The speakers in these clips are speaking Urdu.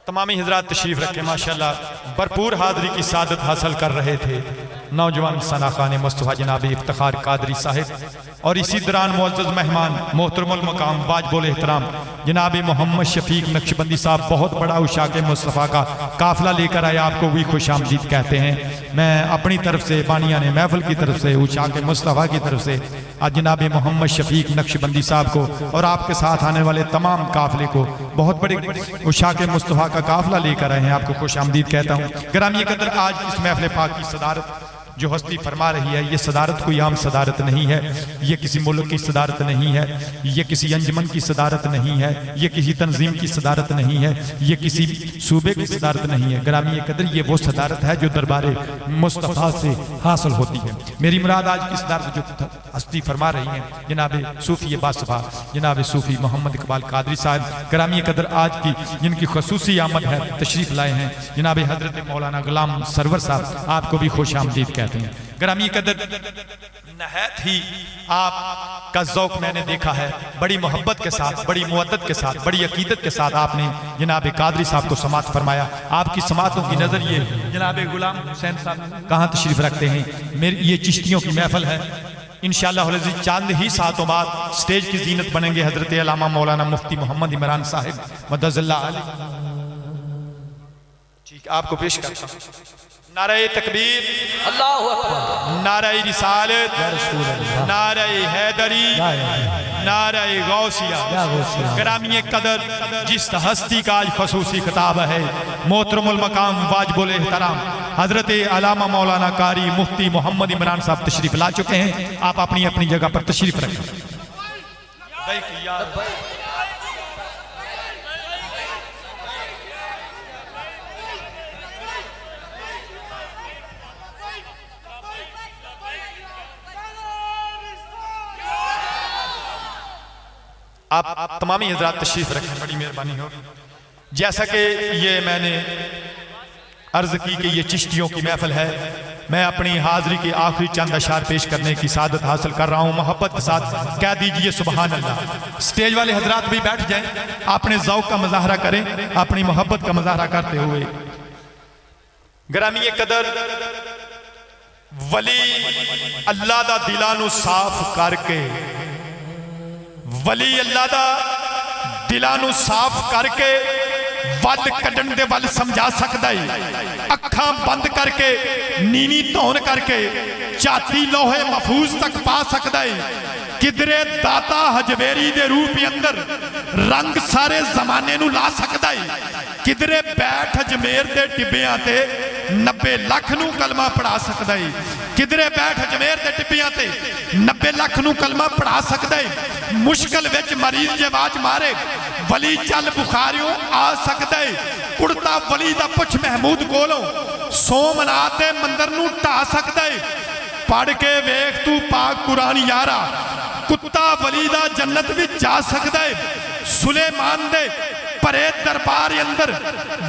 تمامی حضرات تشریف رکھیں ماشاءاللہ بھرپور حاضری کی سعادت حاصل کر رہے تھے نوجوان ثناخان مصطفیٰ جناب افتخار قادری صاحب، اور اسی دوران معزز مہمان محترم المقام واجب الاحترام جناب محمد شفیق نقشبندی صاحب بہت بڑا عشاق مصطفیٰ کا قافلہ لے کر آئے، آپ کو بھی خوش آمدید کہتے ہیں۔ میں اپنی طرف سے بانیان محفل کی طرف سے عشاق مصطفیٰ کی طرف سے آج جناب محمد شفیق نقشبندی صاحب کو اور آپ کے ساتھ آنے والے تمام قافلے کو بہت بڑے عشاق مصطفیٰ کا قافلہ لے کر آئے ہیں، آپ کو خوش آمدید کہتا ہوں۔ گرامی قدر، آج اس محفل پاک کی صدارت جو ہستی فرما رہی ہے، یہ صدارت کوئی عام صدارت نہیں ہے، یہ کسی ملک کی صدارت نہیں ہے، یہ کسی انجمن کی صدارت نہیں ہے، یہ کسی تنظیم کی صدارت نہیں ہے، یہ کسی صوبے کی صدارت نہیں ہے۔ گرامی قدر، یہ وہ صدارت ہے جو دربار مصطفیٰ سے حاصل ہوتی ہے۔ میری مراد آج کی صدارت جو ہستی فرما رہی ہیں جناب صوفی باصفا جناب صوفی محمد اقبال قادری صاحب، گرامی قدر آج کی جن کی خصوصی آمد ہے، تشریف لائے ہیں جناب حضرت مولانا غلام سرور صاحب، آپ کو بھی خوش آمدید کہتے ہیں۔ گرامی قدر، نہایت ہی آپ کا ذوق میں نے دیکھا ہے، بڑی محبت کے ساتھ، بڑی مودت کے ساتھ، بڑی عقیدت کے ساتھ آپ نے جناب قادری صاحب کو سماعت فرمایا۔ آپ کی سماعتوں کی نظر یہ جناب غلام حسین صاحب کہاں تشریف رکھتے ہیں؟ یہ چشتیوں کی محفل ہے، انشاءاللہ العزیز چاند ہی ساتوں بعد سٹیج کی زینت بنیں گے حضرت علامہ مولانا مفتی محمد عمران صاحب مدد اللہ علیہ۔ ٹھیک، آپ کو پیش کرتا ہوں۔ نعرہ تکبیر، اللہ اکبر، نعرہ رسالت، نعرہ حیدری، نعرہ غوثیہ۔ گرامی قدر، جس ہستی کا آج خصوصی خطاب ہے، محترم المقام واجب الاحترام حضرت علامہ مولانا قاری مفتی محمد عمران صاحب تشریف لا چکے ہیں، آپ اپنی اپنی جگہ پر تشریف رکھیں۔ آپ تمامی حضرات تشریف رکھیں، بڑی مہربانی ہو۔ جیسا کہ یہ میں نے عرض کی کہ یہ چشتیوں کی محفل ہے، میں اپنی حاضری کے آخری چند اشعار پیش کرنے کی سعادت حاصل کر رہا ہوں۔ محبت کے ساتھ کہہ دیجئے سبحان اللہ۔ سٹیج والے حضرات بھی بیٹھ جائیں، اپنے ذوق کا مظاہرہ کریں، اپنی محبت کا مظاہرہ کرتے ہوئے۔ گرامی قدر، ولی اللہ دا دلانو صاف کر کے، ولی اللہ دا دلانو صاف کر کے ول کڈن دے ول سمجھا سکتا ہے، اکھاں بند کر کے نینی تون کر کے چاتی لوہے محفوظ تک پا سکتا ہے۔ کدرے داتا حجویری دے روپ اندر رنگ سارے زمانے نو لا سکتا ہے، کدرے بیٹھ اجمیر دے ٹبیاں تے 90 لاکھ نو کلمہ پڑھا سکتا ہے، کدرے بیٹھ اجمیر دے ٹبیاں تے 90 لاکھ نو کلمہ پڑھا سکتا ہے۔ مشکل وچ مریض جے باج مارے ولی چل بخاریوں آ سکتا ہے، کڑتا ولی دا پچھ محمود کولوں سومناتے مندر نو ٹا سکتا ہے۔ پڑھ کے ویکھ تو پاک قرآن یارا، کتا ولی دا جنت بھی جا سکتا ہے۔ سلیمان دے پرے دربار اندر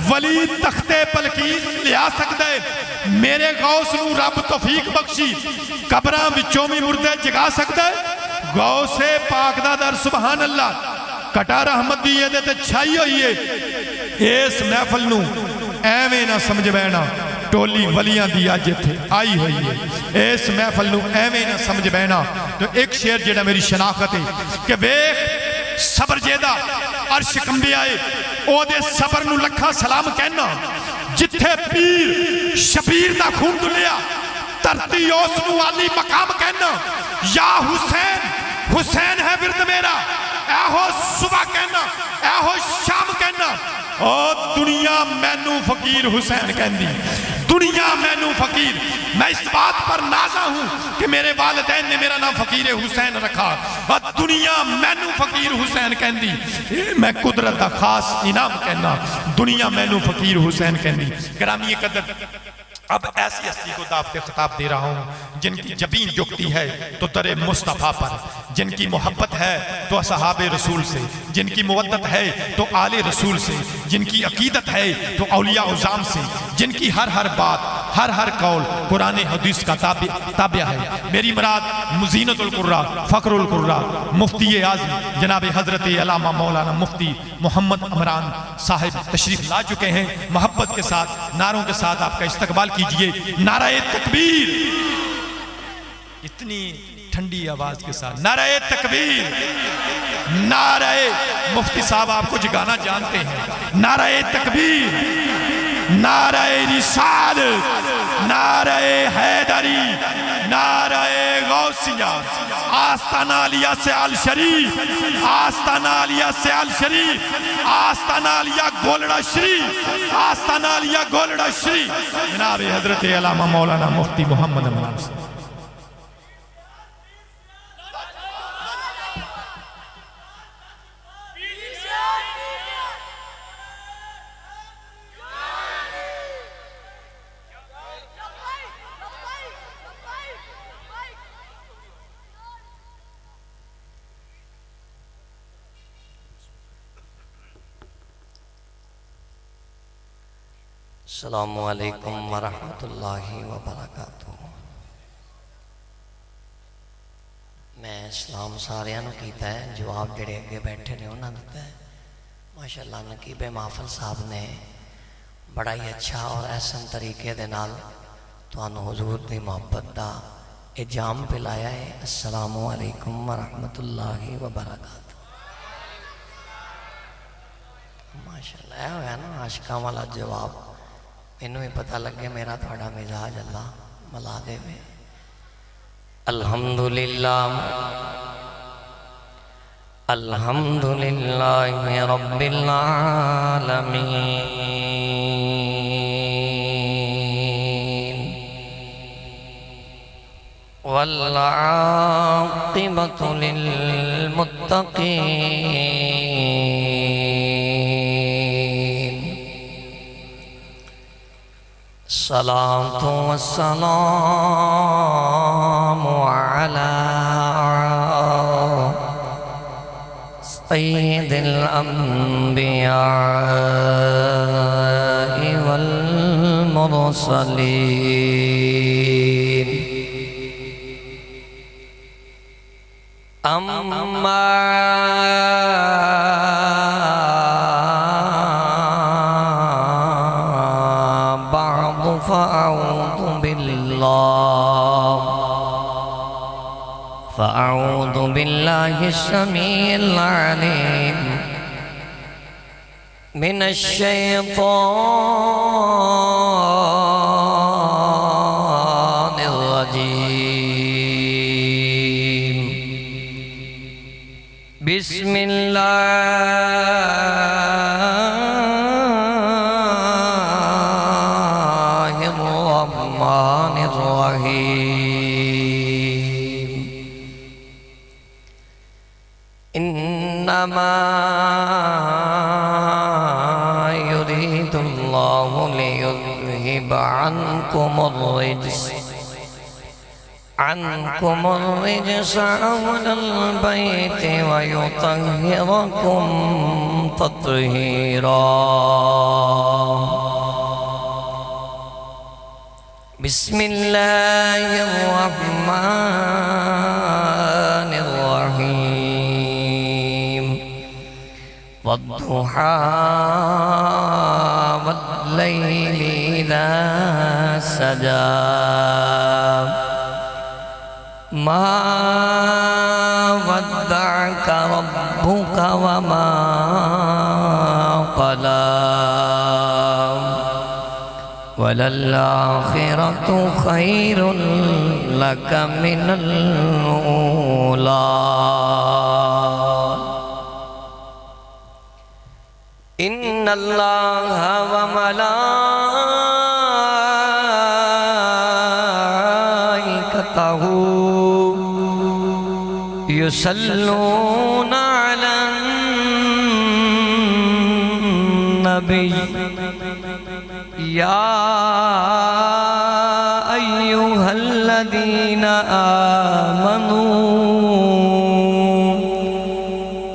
ولی تختے پلکیز لیا سکتا ہے۔ میرے غوث نو رب توفیق بخشی، قبراں وچوں بھی مردے جگا سکتا ہے۔ غوث پاک دا در سبحان اللہ، کٹا رحمت دیئے دیتے چھائی ہوئی ہے۔ اس محفل نو ایویں نہ سمجھ بینا ٹولی ولیاں دیا جتھے آئی ہوئی ہے، اس محفل نو ایویں نہ سمجھ بینا۔ تو ایک شعر جڑا میری شناخت ہے کہ ویخ صبر جیدہ عرش کمبی آئے، او دے صبر نو لکھا سلام کہنا، جتھے پیر شبیر دا خون دلیا ترتی اس نو علی مقام کہنا۔ یا حسین، حسین ہے ورد میرا، اے ہو صبح کہنا، اے ہو شام کہنا۔ او دنیا مینو فقیر حسین کہندی، دنیا مینو فقیر۔ میں اس بات پر نازا ہوں کہ میرے والدین نے میرا نام فقیر حسین رکھا، اور دنیا مینو فقیر حسین کہندی۔ میں قدرت دا خاص انعام کہنا، دنیا مینو فقیر حسین کہندی۔ گرامی قدر، اب ایسی ہستی کو دعوت خطاب دے رہا ہوں جن کی جبین جھکتی ہے تو در مصطفیٰ پر، جن کی محبت ہے تو اصحاب رسول سے، جن کی مودت ہے تو آل رسول سے، جن کی عقیدت ہے تو اولیاء عظام سے، جن کی ہر بات ہر قول قرآن حدیث کا تابع ہے۔ میری مراد مزینت القرآن فخر القرآن مفتی اعظم جناب حضرت علامہ مولانا مفتی محمد عمران صاحب تشریف لا چکے ہیں۔ محبت کے ساتھ نعروں کے ساتھ آپ کا استقبال کیجئے۔ نعرہ تکبیر، اتنی ٹھنڈی آواز کے ساتھ نعرہ تکبیر، نعرہ مفتی صاحب آپ کچھ گانا جانتے ہیں، نعرہ تکبیر، نعرہ رسالت، نعرہ حیدری، نعرہ غوثیہ، آستانہ علیہ سے الشریف، آستانہ علیہ سے الشریف، آستانہ علیہ گولڑا شریف، آستانہ علیہ گولڑا شریف، جناب حضرت علامہ مولانا مفتی محمد عمران صاحب۔ السلام علیکم ورحمۃ اللہ وبرکاتہ۔ میں اسلام ساریاں نو کیتا ہے، جواب جڑے اگے بیٹھے نے انہاں دیتا ہے۔ ماشاءاللہ نقیب محفل صاحب نے بڑا ہی اچھا اور احسن طریقے دے نال تانوں حضور دی محبت دا اجام پلایا ہے۔ السلام علیکم ورحمۃ اللہ وبرکاتہ۔ ماشاءاللہ اے ہویا نا عاشقاں والا جواب، انہوں ہی پتہ لگے میرا تھوڑا مزاج اللہ ملا دے میں۔ الحمدللہ الحمدللہ رب العالمین والعاقبۃ للمتقین، الصلاة والسلام على سید الانبیاء والمرسلین، اما فأعوذ بالله السميع العليم من الشيطان الرجيم، بسم الله الرحمن الرحيم، إنما يريد الله ليذهب عنكم الرجس أهل البيت ويطهركم تطهيرا، بسم الله الرحمن الرحيم، والضحى والليل إذا سجى، ما ودعك ربك وما قلى، وللآخرة خير لك من الأولى، إن الله وملائكته يصلون على النبي، يا أيها الذين آمنوا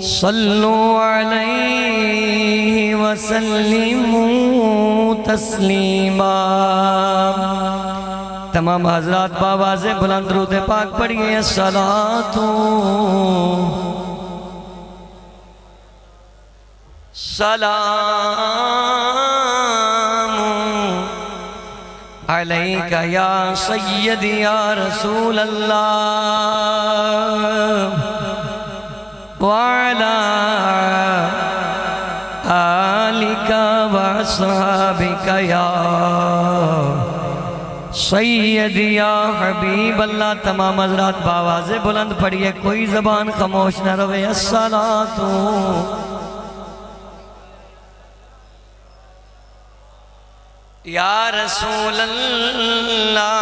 صلوا عليه وسلموا تسلیما۔ تمام حضرات بآواز بلند درود پاک پڑھیے الصلاۃ سلام علیک یا سیدی یا رسول اللہ وعلا آلک واصحابک یا سیدی یا حبیب اللہ۔ تمام حضرات بآواز بلند پڑھیے، کوئی زبان خاموش نہ رہے۔ الصلاۃ یا رسول اللہ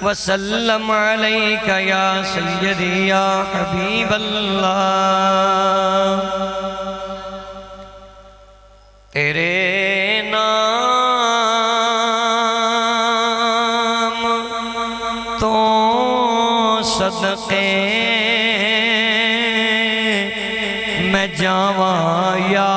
وسلم علیک یا سیدی یا حبیب اللہ۔ تیرے نام تو صدقے میں جاواں یا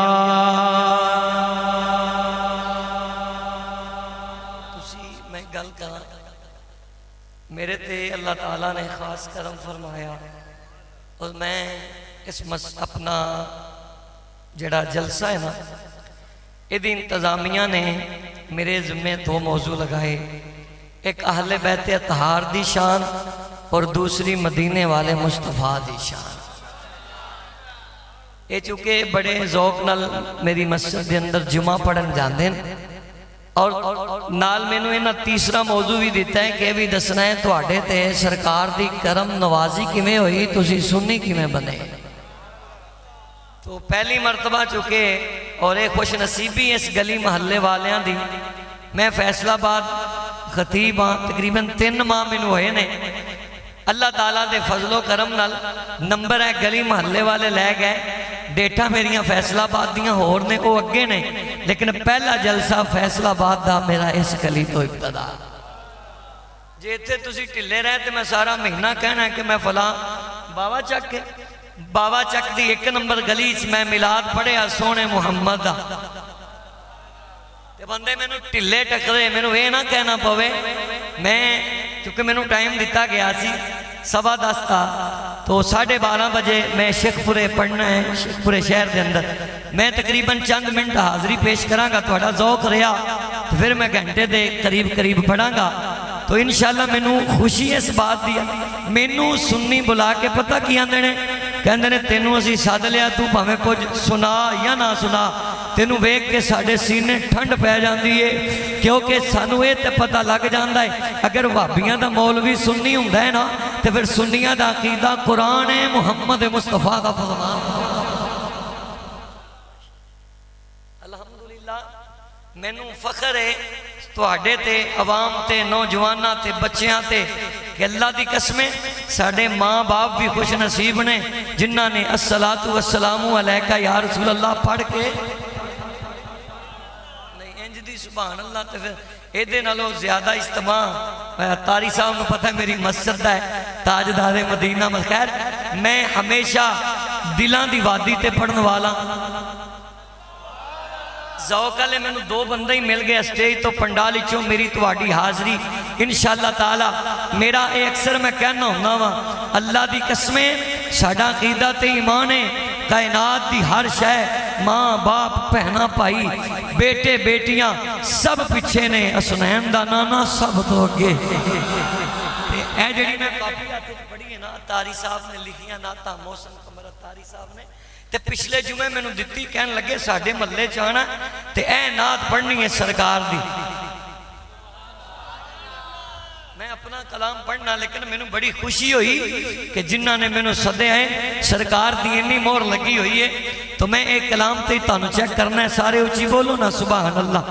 میرے تے اللہ تعالیٰ نے خاص کرم فرمایا اور میں اس اپنا جڑا جلسہ ہے نا یہ انتظامیہ نے میرے ذمہ دو موضوع لگائے، ایک اہل بیت اطہار دی شان اور دوسری مدینے والے مصطفیٰ دی شان۔ یہ چونکہ بڑے ذوق نال میری مسجد دے اندر جمعہ پڑھن جاندے ہیں اور نال میں نے تیسرا موضوع بھی دیتا ہے کہ بھی دسنا ہے تو آڑے تے سرکار دی کرم نوازی کیویں ہوئی تسی سنی کیویں بنے۔ تو پہلی مرتبہ چکے اور ایک خوش نصیبی اس گلی محلے والیاں دی، میں فیصلہ آباد خطیب ہاں، تقریباً 3 ماہ میں ہوئے نے، اللہ تعالیٰ دے فضل و کرم نال نمبر ہے گلی محلے والے لے گئے، ڈیٹا میریاں فیصلہ آباد دیاں ہور نے وہ اگے نے، لیکن پہلا جلسہ فیصلہ آباد دا میرا اس گلی تو ابتدا۔ جے تھے تسی ٹلے رہے تھے میں سارا مہینہ کہنا ہے کہ میں فلاں باوا چک دی 1 نمبر گلی میں میلاد پڑھے سونے محمد دا تے بندے میں نو ٹلے ٹکرے میں نو اے نہ کہنا پوے میں کیونکہ میں نو ٹائم دیتا گیا سی 10:15 تا تو 12:30 بجے میں شیخ پورے پڑھنا ہے، شیخ پورے شہر دے اندر میں تقریباً چند منٹ حاضری پیش کروں گا، تھوڑا ذوق رہا تو پھر میں گھنٹے دے قریب پڑھاں گا۔ تو انشاءاللہ میں نو خوشی اس بات دیا، میں نو سنی بلا کے پتہ کیا اندنے کہندے نے تینوں اسی ساد لیا تو پہمیں کچھ سنا یا نہ سنا تینوں ویک کے ساڑھے سینے ٹھنڈ پہ جاندی ہے، کیونکہ سانو اے تے پتہ لگ جاندہ ہے اگر وہابیاں دا مولوی سنی ہوندہ ہے نا تو پھر سنیاں دا عقیدہ قرآن محمد مصطفیٰ کا فرمان۔ الحمدللہ میں نو فخر ہے تو آڑے تے عوام تے نوجوانہ تے بچیاں تے کہ اللہ دی قسمیں ساڑھے ماں باپ بھی خوش نصیب نے جنہ نے الصلاۃ والسلام علیکہ یا رسول اللہ پڑھ کے نہیں انج دی سبحان اللہ تے پھر ایدے نالو زیادہ اجتماع تاری صاحب نے پتہ ہے میری مسجد ہے تاجدار مدینہ خیر میں ہمیشہ دلان دی وادی تے پڑھن والا ذوق علیہ میں نے 2 بندے ہی مل گئے اسٹیج تو پنڈالی چوں میری تواڈی حاضری انشاءاللہ تعالی میرا اے اکثر میں کہنا ہونا وا اللہ دی قسمیں ساڑھا عقیدہ تے ایمان ہے کائنات دی ہر شے ماں باپ پہنا پائی بیٹے بیٹیاں سب پیچھے نے حسنین دا نانا سب تو اگے اے جڑی میں کافی آتے پڑھی ہے نا تاری صاحب نے لکھیاں ناتا موسم قمر تاری صاحب نے تے پچھلے جمعے میں نے دتی کہن لگے ساڑھے ملے چانا تے اے نات پڑھنی ہے سرکار دی میں اپنا کلام پڑھنا لیکن میں نے بڑی خوشی ہوئی کہ جنہ نے میں نے صدے ہیں سرکار دی انی مور لگی ہوئی ہے تو میں ایک کلام تے تانو چیک کرنا ہے سارے اچھی بولو نا سبحان اللہ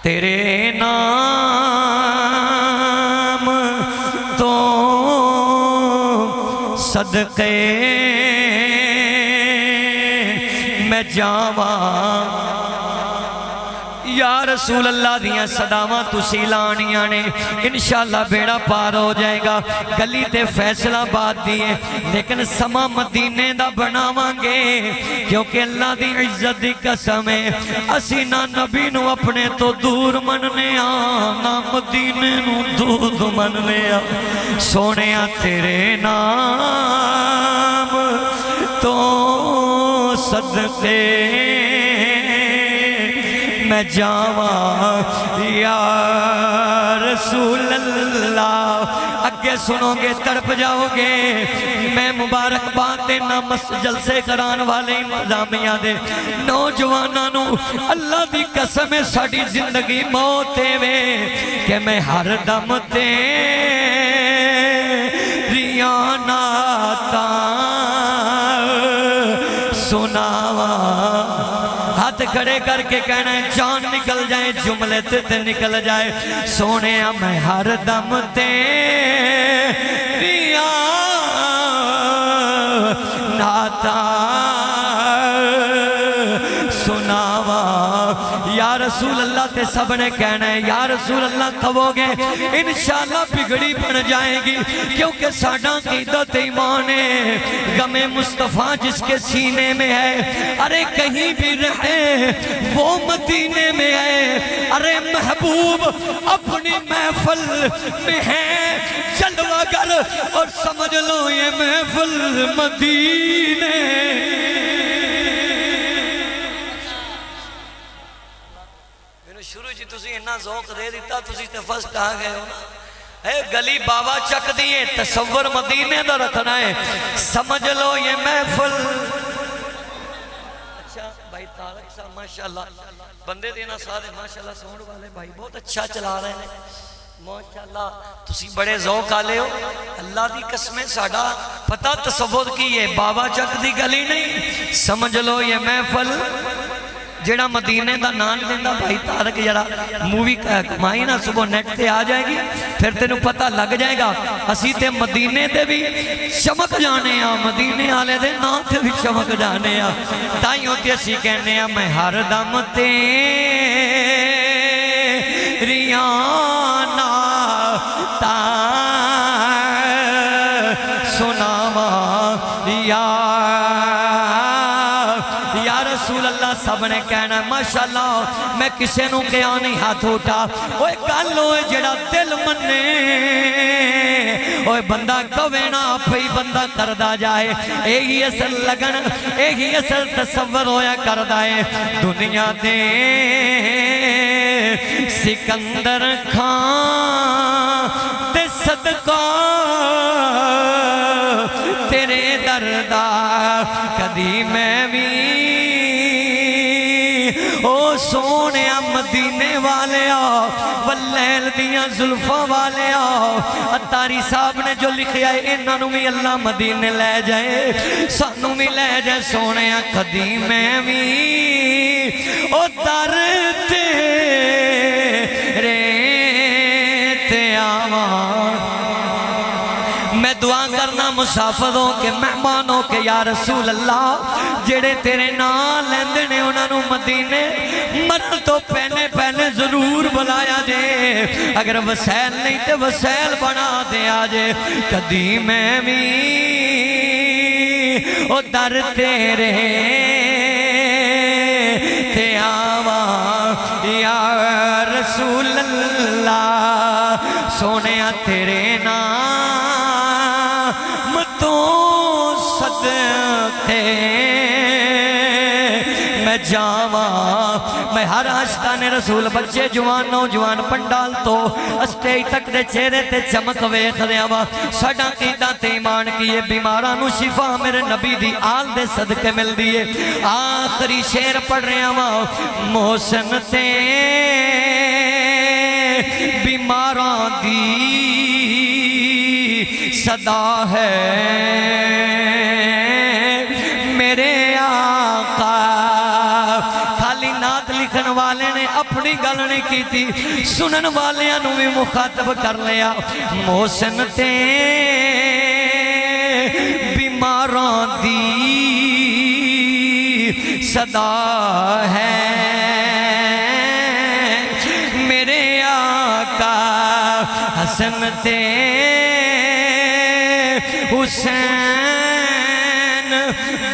تیرے نام تو صدقے میں جاواں یا رسول اللہ دیاں صداواں تسی لانیاں نے انشاءاللہ بیڑا پار ہو جائے گا گلی تے فیصلہ بات دیئے لیکن سما مدینے دا بناواں گے کیونکہ اللہ دی عزت دی قسم ہے اسی نہ نبی نو اپنے تو دور مننے نہ مدینے نو دود مننے سونیا تیرے نام تو صدقے میں جاواں یا رسول اللہ اگے سنو گے تڑپ جاؤ گے میں مبارک بات دینا جلسے کران والے انتظامیہ دے نوجوانانو اللہ دی قسم ساڑی زندگی موتے وے کہ میں ہر دم تیریاں نعتاں سناواں ہاتھ کھڑے کر کے کہنا ہے جان نکل جائے جملے تے نکل جائے سونے میں ہر دم تیریاں نعتاں سناواں یا رسول اللہ تے سب نے کہنا ہے یا رسول اللہ کھو گے انشاءاللہ بگڑی بن جائے گی کیونکہ ساڑھا قیدت ایمان ہے غم مصطفیٰ جس کے سینے میں ہے ارے کہیں بھی رہے وہ مدینے میں ہے ارے محبوب اپنی محفل میں ہے جلوہ گر اور سمجھ لو یہ محفل مدینے شروع جی تسی انہا ذوق دے دیتا تسی تے فسٹ آ گئے ہو اے گلی بابا چک دیئے تصور مدینے دا رکھنا ہے سمجھ لو یہ محفل اچھا بھائی طارق صاحب ماشاءاللہ بندے دینا ساتھ ماشاءاللہ سونڈ والے بھائی بہت اچھا چلا رہے ہیں ماشاءاللہ تسی بڑے ذوق آلے ہو اللہ دی قسمیں ساڑھا پتہ تصور کی یہ بابا چک دی گلی نہیں سمجھ لو یہ محفل جیڑا مدینے دا نان دیندہ بھائی طارق جڑا مووی کمائی نا صبح نیٹ تے آ جائے گی پھر تینوں پتہ لگ جائے گا اسی تے مدینے تے بھی چمک جانے مدینے آلے دے نا تے بھی چمک جانے تائیں ہوتی اسی کہنے میں ہر دم تیریاں نعتاں سناواں یا رسول اللہ سب نے کہنا ہے ماشاءاللہ میں کسے نوں کیا نہیں ہاتھ اٹھا اوہ گل ہوئے جڑا دل مننے اوہ بندہ کوینا پہی بندہ کردہ جائے ایہی اصل لگن ایہی اصل تصور ہویا کردہ ہے دنیا دے سکندر کھان دے صدقہ تیرے دردہ کدی میں بھی او سونے مدینے والے آؤ واللیل دیاں ظلفہ والے آؤ اتاری صاحب نے جو لکھیا ہے انہوں بھی اللہ مدینے لے جائے سانوں بھی لے جائے سونے کدی میں بھی او در تیرے تے آواں میں دعا کرنا مسافروں کے مہمانوں کے یا رسول اللہ جڑے تیرے نام لیندنے انہوں مدینے مرن تو پہلے ضرور بلایا جے اگر وسائل نہیں تے وسائل بنا دے آجے کدی میں بھی او در تیرے تے آواں یا رسول اللہ سونے تیرے نام صدقے میں جاواں میں ہر عاشقان رسول بچے جوان نوجوان پنڈال تو اسٹیج تک دے چہرے تے چمک ویکھ رہا وا ساڈا قیدا تے ایمان کیے بیماراں نو شفا میرے نبی دی آل دے صدقے مل دیے آخری شعر پڑھ رہا وا محسن تے بیماراں دی صدا ہے میرے آقا خالی نعت لکھن والے نے اپنی گل نہیں کی تھی سنن والے انہوں بھی مخاطب کر لیا محسن تے بیماراں دی صدا ہے حسن تے حسین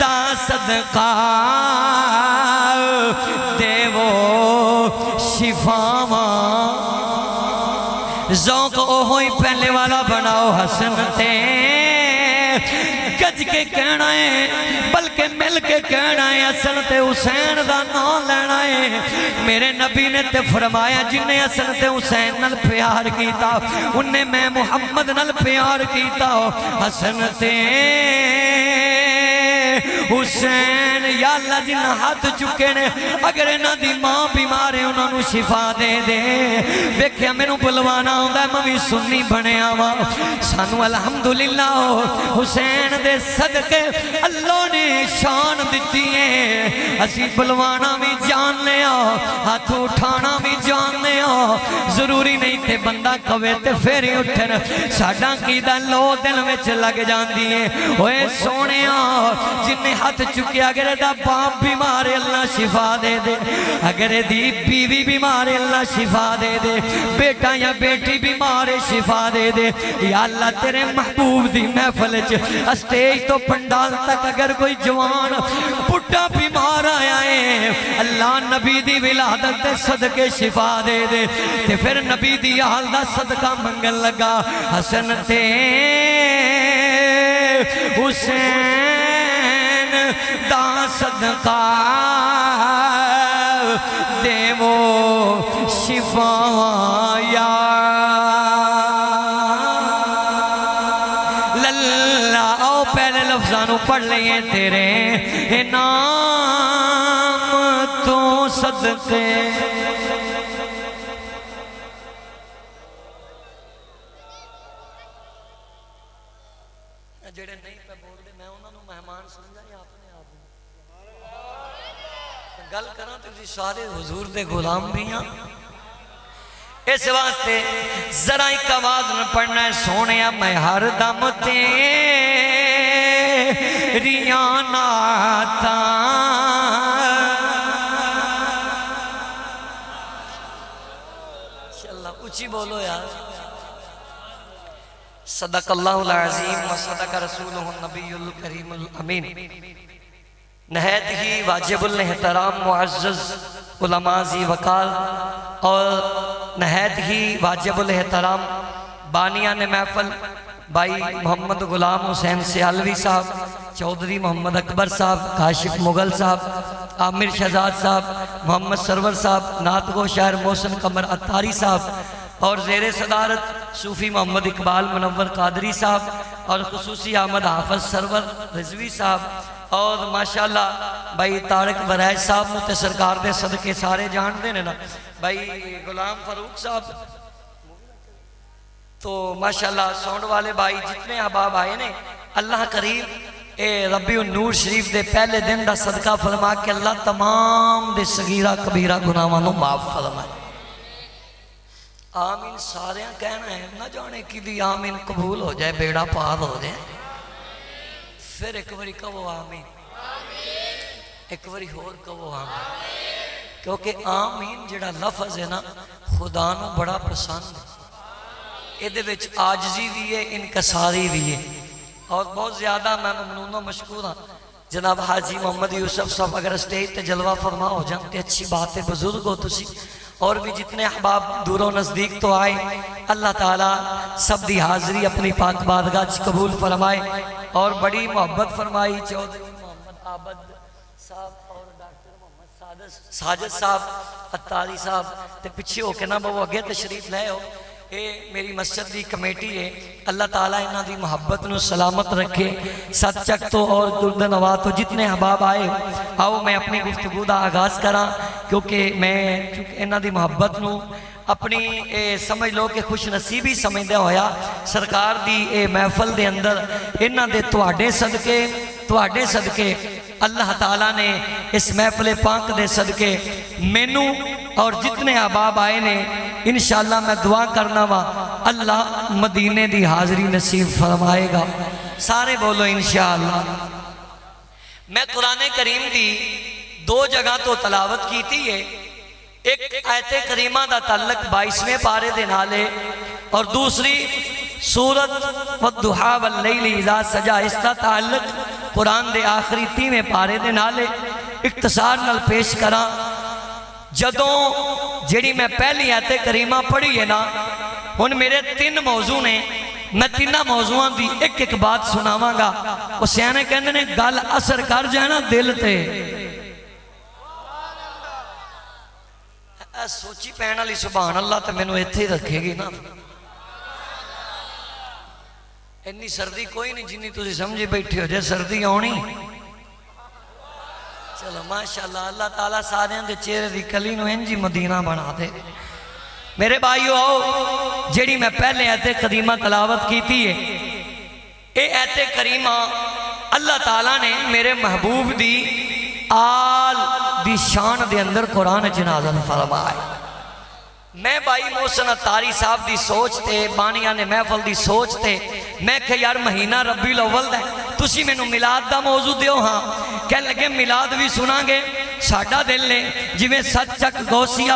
دا صدقہ دیو شفاواں ذوق اوہی پہلے والا بناؤ حسن تے گج کے کہنا ہے بلکہ مل کے کہنا ہے حسن تے حسین دا نام لینا ہے میرے نبی نے تے فرمایا جن نے حسن تے حسین نال پیار کیتا انہیں میں محمد نال پیار کیتا حسن تے حسین یا اللہ جن ہاتھ چکے نے اگر انہاں دی ماں بیمار ہے انہاں نو شفا دے دے دیکھیا میں نو بلوانا ہوندہ ہے میں بھی سنی بنے آوا سانو الحمدللہ حسین دے صدقے اللہ نے شان دیتی ہے اسی بلوانا بھی جان لیا ہاتھ اٹھانا بھی جان لیا ضروری نہیں تھے بندہ کوے تے پھیری اٹھن ساڑھا کی دا لو دل میں لگ جان دیئے اوے سونے جن نے ہاتھ چکے اگر دا باپ بیمار اللہ شفا دے دے اگر دی بیوی بیمار اللہ شفا دے دے بیٹا یا بیٹی بیمار شفا دے دے یا اللہ تیرے محبوب دی محفل اسٹیج تو پنڈال تک اگر کوئی جوان بڑھا بیمار آیا ہے اللہ نبی دی ولادت دے صدقے شفا دے دے تے پھر نبی دی آل دا صدقہ منگل لگا حسن تے حسین دا صدقہ دیو شفا یا للہ آؤ پہلے لفظانوں پڑھ لئے تیرے نام تو صدقے جڑے نہیں پہ بول دے میں انہوں نے مہمان سمجھا یا اپنے آپ گل کرنا تو سارے حضور دے غلام بھی ہیں اس واسطے ذرا ایک آواز نہ پڑھنا ہے سونے میں ہر دم تیریاں نعتاں انشاءاللہ اچھی بولو یار صدق اللہ العظیم و صدق رسولہ النبی الکریم الامین نہایت ہی واجب الاحترام معزز علماء ذی وقار اور نہایت ہی واجب الاحترام بانیان محفل بھائی محمد غلام حسین سیالوی صاحب چودھری محمد اکبر صاحب کاشف مغل صاحب عامر شہزاد صاحب محمد سرور صاحب نعت گو شاعر محسن قمر اتاری صاحب اور زیر صدارت صوفی محمد اقبال منور قادری صاحب اور خصوصی احمد حافظ سرور رضوی صاحب اور ماشاءاللہ بھائی طارق ورائی صاحب مت سرکار دے صدقے سارے جان دینے نا بھائی غلام فاروق صاحب تو ماشاءاللہ سونڈ والے بھائی جتنے احباب آئے نے اللہ کریم اے ربیع النور شریف دے پہلے دن دا صدقہ فرما کہ اللہ تمام دے صغیرہ کبیرہ گناہوں معاف فرمائے آمین سارے کہنا ہے نہ جانے کی بھی آمین قبول ہو جائے بیڑا پار ہو جائے پھر ایک باری کہو آمین ایک باری ہور کہو آمین کیونکہ آمین جڑا لفظ ہے نا خدا نو بڑا پسند ہے ادھے وچ آجزی بھی ہے انکساری بھی ہے اور بہت زیادہ میں ممنون و مشکور ہوں جناب حاجی محمد یوسف صاحب اگر اسٹیج تے جلوہ فرما ہو جانتے اچھی بات ہے بزرگ ہو تسی اور بھی جتنے احباب دور و نزدیک تو آئے اللہ تعالیٰ سب دی حاضری اپنی پاک بارگاہ قبول فرمائے اور بڑی محبت فرمائی چودھری محمد عابد صاحب اور ڈاکٹر محمد ساجد صاحب اتاری صاحب تے پچھے ہو کے نا وہ اگے تشریف لے ہو اے میری مسجد دی کمیٹی ہے اللہ تعالیٰ انہاں دی محبت نو سلامت رکھے ست چک تو اور درد نوا تو جتنے احباب آئے آؤ میں اپنی گفتگو دا آغاز کراں کیونکہ میں انہاں دی محبت نو اپنی سمجھ لو کہ خوش نصیبی سمجھ دے ہویا سرکار دی محفل دے اندر انہاں دے تواڈے صدقے اللہ تعالیٰ نے اس محفل پاک دے صدقے مینو اور جتنے احباب آئے نے انشاءاللہ میں دعا کرنا وا اللہ مدینے دی حاضری نصیب فرمائے گا سارے بولو انشاءاللہ میں قرآن کریم دی دو جگہ تو تلاوت کی تھی ہے ایک آیت کریمہ دا تعلق 22ویں پارے دے نالے اور دوسری سورت والضحا واللیل اذا سجا، اس کا تعلق قرآن دے آخری 3 پارے دے نالے اختصار نال پیش کراں۔ جدوں جڑی میں پہلی آیت کریمہ پڑھی ہے نا، ہن میرے 3 موضوع نے، میں 3 موضوعاں دی ایک ایک بات سناواں گا۔ وہ سیانے کہندے نے گل اثر کر جائے نا دل تے، سوچی پہن والی سبحان اللہ تے مینوں ایتھے ہی رکھے گی نا۔ اتنی سردی کوئی نہیں جنی تسی سمجھے بیٹھے ہو، جے سردی آنی چلو ماشاءاللہ، اللہ تعالیٰ سارے دے چہرے دی کلی نو انجی مدینہ بنا دے۔ میرے بھائیو آؤ، جیڑی میں پہلے آیت قدیمہ تلاوت کی تھی ہے، اے آیت کریمہ اللہ تعالیٰ نے میرے محبوب دی آل دی شان دے اندر قرآن جنازل فرمائے۔ میں بھائی محسن اتاری صاحب دی سوچ تے، بانیان محفل دی سوچ تے، میں کہ یار مہینہ ربی الاول ہے، تسی میں نو میلاد دا موضوع دیو، ہاں کہنے لگے میلاد بھی سنا گے۔ ساڑھا دل لے جویں سچ چک گوسیہ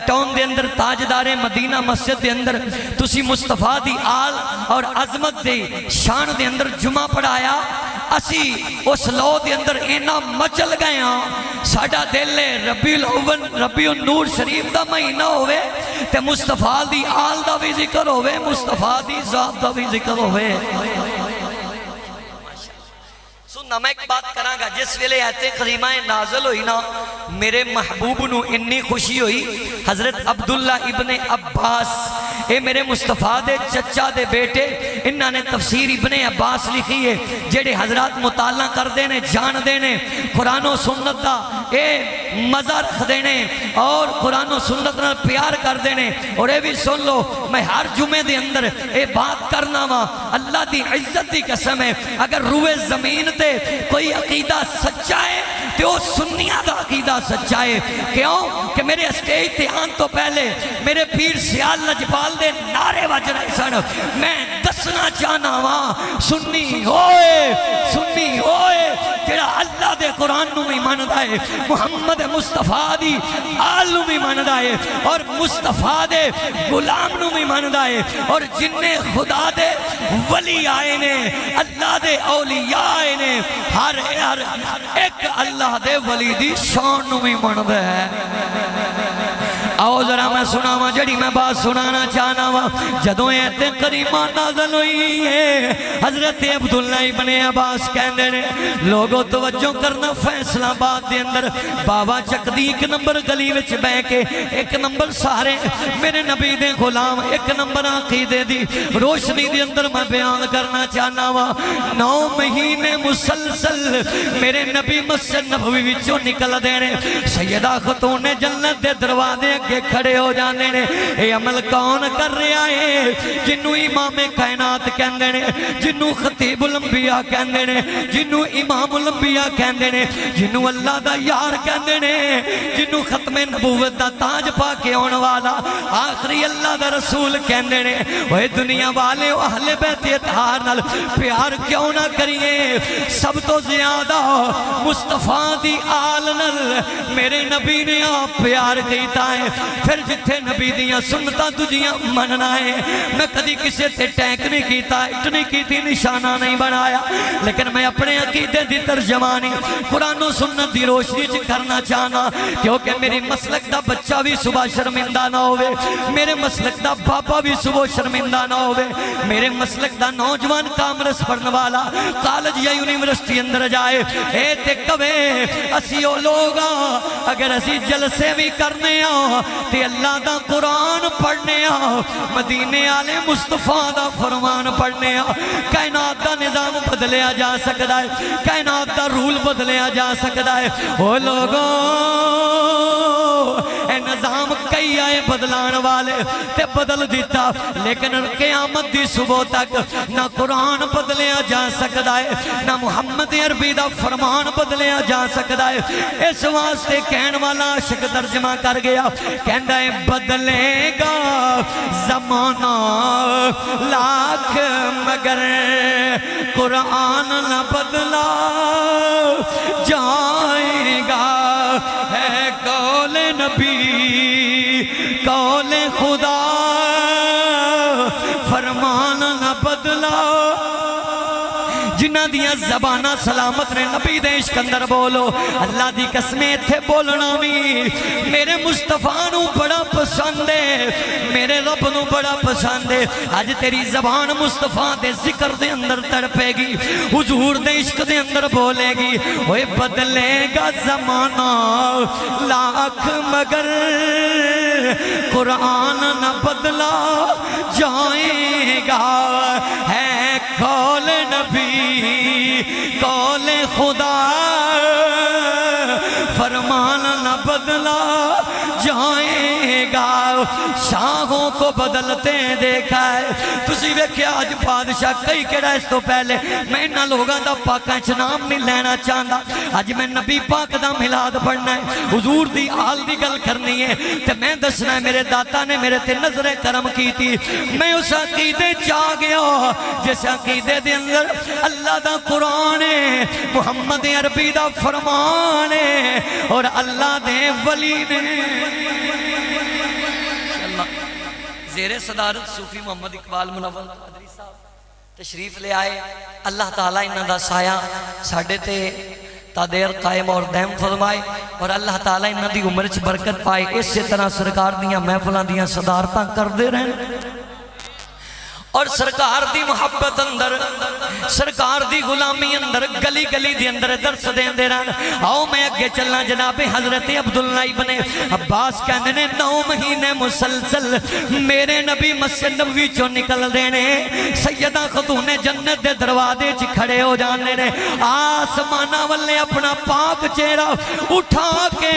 ٹاؤن دے اندر تاجدار مدینہ مسجد دے اندر تسی مصطفیٰ دی آل اور عظمت دے شان دے اندر جمعہ پڑھایا، اسی اس لو دے اندر اینا مچل گئے ہاں۔ ساڑھا دل لے ربی الاول ربی النور شریف دا مہینہ ہوئے تے مصطفیٰ دی آل دا بھی ذکر ہوئے، مصطفیٰ دی ذات دا بھی ذکر ہوئے۔ سننا میں ایک بات کراں گا، جس ویلے آیت کریمہ نازل ہوئی نا، میرے محبوب نو انی خوشی ہوئی۔ حضرت عبداللہ ابن عباس، اے میرے مصطفیٰ دے چچا دے بیٹے، انہاں نے تفسیر ابن عباس لکھی ہے، جیڑے حضرات مطالعہ کر دینے، جان دینے قرآن و سنت دا اے مزہ رکھ دینے اور قرآن و سنت نال پیار کر دینے۔ اور اے بھی سن لو، میں ہر جمعے دے اندر اے بات کرنا وا، اللہ دی عزت دی قسم ہے، اگر روئے زمین تے کوئی عقیدہ سچا ہے تو وہ سنیہ دا عقیدہ سچا ہے۔ کیوں کہ میرے اسٹیج تے آن تو پہلے میرے پیر سیال نجبال دے نعرے وج رہے سن، میں دسنا چاہنا وا سنی ہوئے جڑا اللہ دے قرآن نو بھی ماندا ہے، محمد مصطفیٰ دی آل نو بھی ماندا ہے، اور مصطفیٰ دے غلام نو بھی ماندا ہے، اور جن خدا دے ولی آئے نے، اللہ دے اولیاء آئے نے، ہر ایک اللہ دے ولی دی شان نو بھی ماندا ہے۔ آؤ ذرا میں سناواں جڑی میں بات سنانا چاہنا وا، جدوں آیت کریمہ نازل ہوئی ہے، حضرت عبداللہ ابن عباس کہندے نے لوگوں توجہ کرنا، فیصلہ آباد دے اندر بابا چکدی 1 نمبر گلی وچ بہ کے 1 نمبر سارے میرے نبی دے غلام 1 نمبر عقیدے دی روشنی دے اندر میں بیان کرنا چاہنا وا۔ 9 مہینے مسلسل میرے نبی مسجد نبوی وچوں نکل دینے، سیدہ خاتون جنت دے دروازے کے کھڑے ہو جانے نے۔ اے عمل کون کر رہا ہے؟ جنوں امام کائنات کہندے نے، جنوں خطیب الانبیاء کہندے نے، جنوں امام الانبیاء کہندے نے، جنوں اللہ دا یار کہندے نے، جنوں ختم نبوت دا تاج پا کے آن والا آخری اللہ دا رسول کہندے نے۔ اوے دنیا والے اہل بیت اطہار نال پیار کیوں نہ کریے؟ سب تو زیادہ مصطفیٰ دی آل نال میرے نبی نے آپ پیار کیتا ہے۔ پھر جتھے نبی دیاں سنتاں تجھیاں مننا ہے، میں کدی کسے تے ٹینک نہیں کیتا، اٹ نہیں کیتی، نشانہ نہیں بنایا، لیکن میں اپنے عقیدے دی ترجمانی قرآن و سنت دی روشنی چ کرنا چاہنا، کیونکہ میری مسلک دا بچہ بھی صبح شرمندہ نہ ہوئے، میرے مسلک دا بابا بھی صبح شرمندہ نہ ہوئے، میرے مسلک دا نوجوان کامرس پڑھنے والا کالج یا یونیورسٹی اندر جائے، اے تے کبے اسی او لوگا اگر اسی جلسے بھی کرنے ہاں تے اللہ دا قرآن پڑھنے ہاں، مدینے آلے مصطفیٰ دا فرمان پڑھنے ہاں، کائنات دا نظام بدلیا جا سکتا ہے، کائنات دا رول بدلیا جا سکتا ہے۔ او لوگوں اے نظام کئی آئے بدلان والے تے بدل دیتا، لیکن قیامت دی صبح تک نہ قرآن بدلیا جا سکتا ہے، نہ محمد عربی دا فرمان بدلیا جا سکتا ہے۔ اس واسطے کہن والا عاشق ترجمہ کر گیا، کہندا ہے بدلے گا زمانہ لاکھ مگر قرآن نہ بدلا جائے گا، ہے قول نبی قول خدا زبانہ سلامت نے نبی دے عشق اندر بولو اللہ دی قسمیں تھے بولنا بھی میرے مصطفیٰ نو بڑا پسند ہے میرے رب نو بڑا پسند ہے آج تیری زبان مصطفیٰ دے ذکر دے اندر تڑپے گی حضور دے عشق دے اندر بولے گی اوے بدلے گا زمانہ لاکھ مگر قرآن نہ بدلا جائے گا ہے قول نبی قول خدا فرمان نہ بدلا جائے گا شاہوں کو بدلتے دیکھا ہے تسی ویکھیا آج بادشاہ کئی کیڑا اس تو پہلے میں انہاں لوگاں دا پاکاں چ نام نہیں لینا چاہتا آج میں نبی پاک دا میلاد پڑھنا ہے حضور دی آل دی گل کرنی ہے تے میں دسنا ہے میرے داتا نے میرے تے نظر کرم کی تھی میں اس عقیدے چاہ گیا جس عقیدے دے اندر اللہ دا قرآن ہے محمد عربی دا فرمان ہے اور اللہ دے ولی نے زیر صدارت صوفی محمد اقبال منور قادری صاحب تشریف لے آئے اللہ تعالیٰ انہاں دا سایہ ساڑھے تے تادیر قائم اور دائم فرمائے اور اللہ تعالیٰ انہاں دی عمر چ برکت پائے اس طرح سرکار دیاں محفلاں دیاں صدارتاں کر دے رہے اور سرکار دی محبت اندر سرکار دی غلامی اندر گلی گلی دی اندر درس دیں دے رہن آؤ میں اگے چلنا جناب حضرت عبداللہ ابن عباس کہنے نے 9 مہینے مسلسل میرے نبی مسجد نبوی چو نکل دینے سیدہ خاتون جنت دے دروازے چ کھڑے ہو جانے نے آسمانہ والے اپنا پاک چہرہ اٹھا کے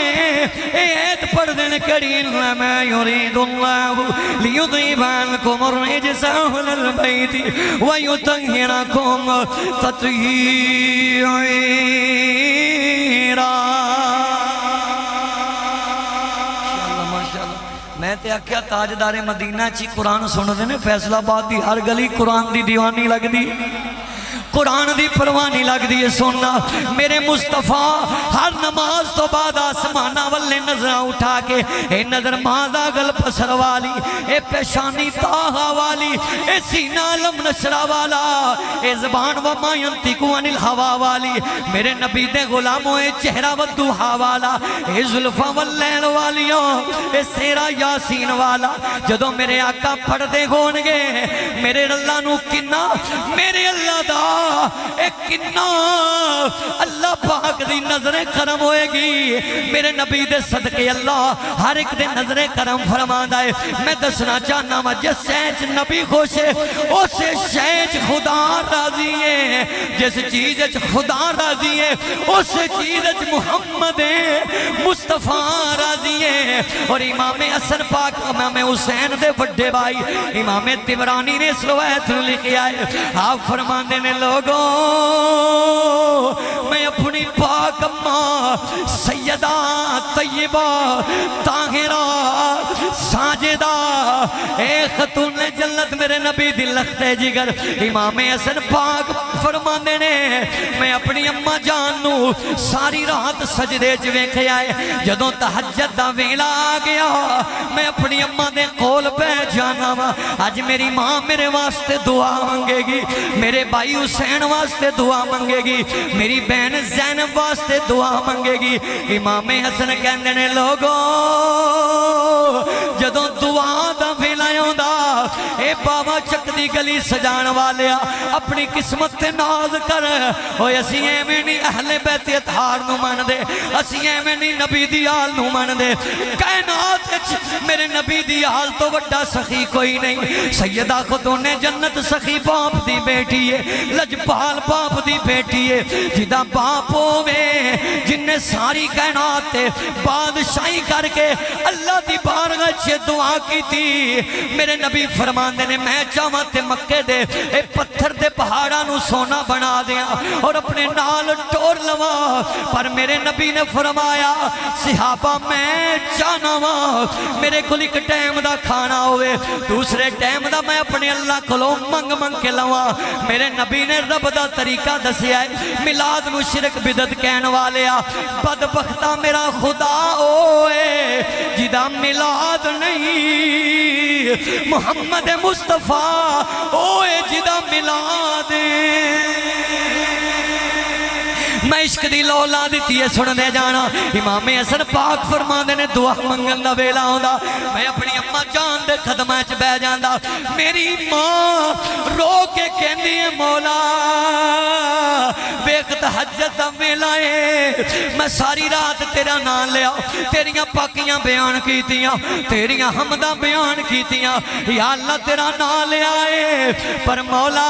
ایت پڑھ دینے کرین میں یرید اللہ لیضیب عنکم الرجس البيت ويطهركم تطهيرا میں تے آکھیا تاجدار مدینہ چی قرآن سن دے نے فیصل آباد دی ہر گلی قرآن دی دیوانی لگ دی قرآن دی پروانی لگ دی سننا میرے مصطفیٰ ہر نماز تو بعد آسمانہ والے نظر اٹھا کے اے نظر ماذا گل پسر والی اے پیشانی تاہا والی اے سینہ علم نشرہ والا اے زبان و ما ینطقو عن الہوا والی میرے نبی دے غلاموں اے چہرہ و دوہا والا اے ظلفہ واللیل والیوں اے سیرہ یاسین والا جدو میرے آقا پڑھ دے گونگے میرے اللہ نو کنہ میرے اللہ دا ایک کنہ اللہ پاک دی نظر کرم ہوئے گی میرے نبی دے صدقے اللہ ہر ایک دے نظر کرم فرمان دائے میں دسنا چاہنا ہوں جس شہج نبی خوش ہے اس شہج خدا راضی ہے جس چیز خدا راضی ہے اس چیز محمد مصطفیٰ راضی ہے اور امام حسن پاک امام حسین دے بڑے بھائی امام تبرانی نے اس روایت لکھیا ہے آپ فرمان دینے لوگوں میں اپنی پاک اماں سیدہ طیبہ طاہرہ ساجدہ اے خاتون جنت میرے نبی دی لختے جگر امام حسن پاک فرمانے نے میں اپنی اماں جانوں ساری رات سجدے جویں کھیائے جدوں تہجد دا ویلا آ گیا میں اپنی اماں دے قول پہ جانا وا آج میری ماں میرے واسطے دعا مانگے گی میرے بھائی حسین واسطے دعا مانگے گی میری بہن زینب واسطے دعا مانگے گی امام حسن کہندے نے لوگوں جدوں دعا دا ویلا ہوندا اے بابا چک دی گلی سجان والیا اپنی قسمت تے ناز کر اوے اسی ایویں نہیں اہل بیت اطہار نو من دے اسی ایویں نہیں نبی دی آل نو من دے کائنات وچ میرے نبی دی آل تو بڑا سخی کوئی نہیں سیدہ خاتون جنت سخی باپ دی بیٹی ہے لجپال باپ دی بیٹی ہے جدا باپ ہوئے جن نے ساری کائنات تے بادشاہی کر کے اللہ دی بارگاہ چے دعا کی تھی میرے نبی فرمان دے نے میں چاہاں تے مکے دے اے پتھر دے پہاڑاں نو سونا بنا دیا اور اپنے نال ٹور لوا پر میرے نبی نے فرمایا صحابہ میں چاہنا وا میرے کل ایک ٹائم دا کھانا ہوئے دوسرے ٹائم دا میں اپنے اللہ کلو منگ منگ کے لوا میرے نبی نے رب دا طریقہ دسیا ہے میلاد نو شرک بدت کہن والیا بدبختہ میرا خدا ہوئے جدا میلاد نہیں محمد مصطفیٰ ہوئے جدا میلاد میں عشق دی لولا دیتی ہے سن دے جانا امام حسن پاک فرماندے نے دعا منگن دا ویلا ہوندا میں اپنی اما جان دے قدماں وچ بیٹھ جاندا میری ماں رو کے کہندی ہے مولا ویکھ تہجد دا ویلا ہے میں ساری رات تیرا نام لیا تیریاں پاکیاں بیان کیتیاں تیریاں حمداں بیان کیتیاں یا اللہ تیرا نام لیا ہے پر مولا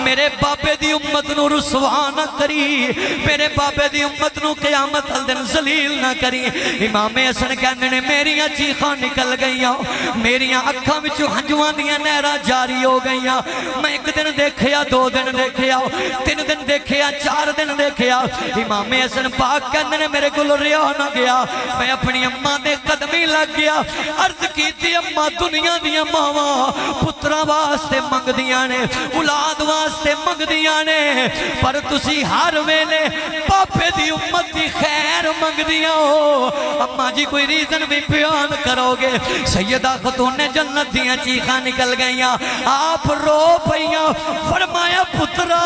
میرے بابے دی امت نو رسوا نہ کری میرے بابے دی امت نو قیامت دن ذلیل نہ کری امام حسن کہندے نے میریاں چیخاں نکل گئیاں میریاں اکھاں وچوں ہنجواں دیاں نہراں جاری ہو گئیاں میں ایک دن دیکھیا دو دن دیکھیا تین دن دیکھیا چار دن دیکھیا امام حسن پاک کہندے نے میرے کول رہا نہ گیا میں اپنی اماں دے قدمی لگ گیا عرض کیتی اماں دنیا دیاں ماواں پتراں واسطے منگدیاں نے اولاد واسطے منگدیاں نے پر تسی ہر ویلے پاپے دی امت دی خیر منگدیاں ہو اماں جی کوئی ریزن بھی بیان کرو گے سیدہ خاتون نے جنت دیاں چیخاں نکل گئیاں آپ رو پئیاں فرمایا پترا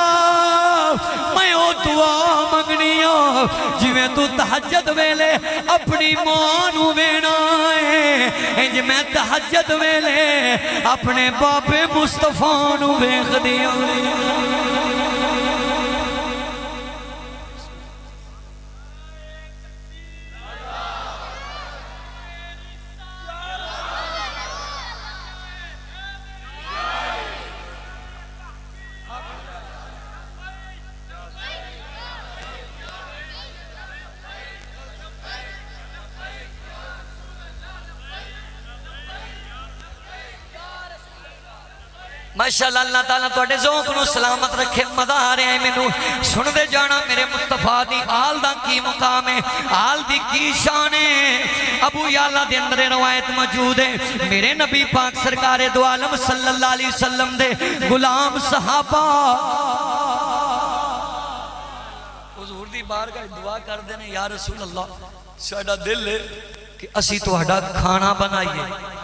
میں او دعا منگنیاں جویں تو تہجد ویلے اپنی ماں نو وینا ہے انج میں تہجد ویلے اپنے بابے مصطفیٰ نو ویکھ دیاں ماشاءاللہ اللہ تعالیٰ توڑے ذوق نو سلامت رکھے مدہ آ رہے ہیں میں نو سن دے جانا میرے مصطفیٰ دی آل دا کی مقام ہے آل دی کی شان ہے ابو یعلا دے اندر روایت موجود ہے میرے نبی پاک سرکار دو عالم صلی اللہ علیہ وسلم دے غلام صحابہ حضور دی بارگاہ دعا کر دینے یا رسول اللہ ساڑا دل ہے کہ اسی تو ہڈا کھانا بنائیے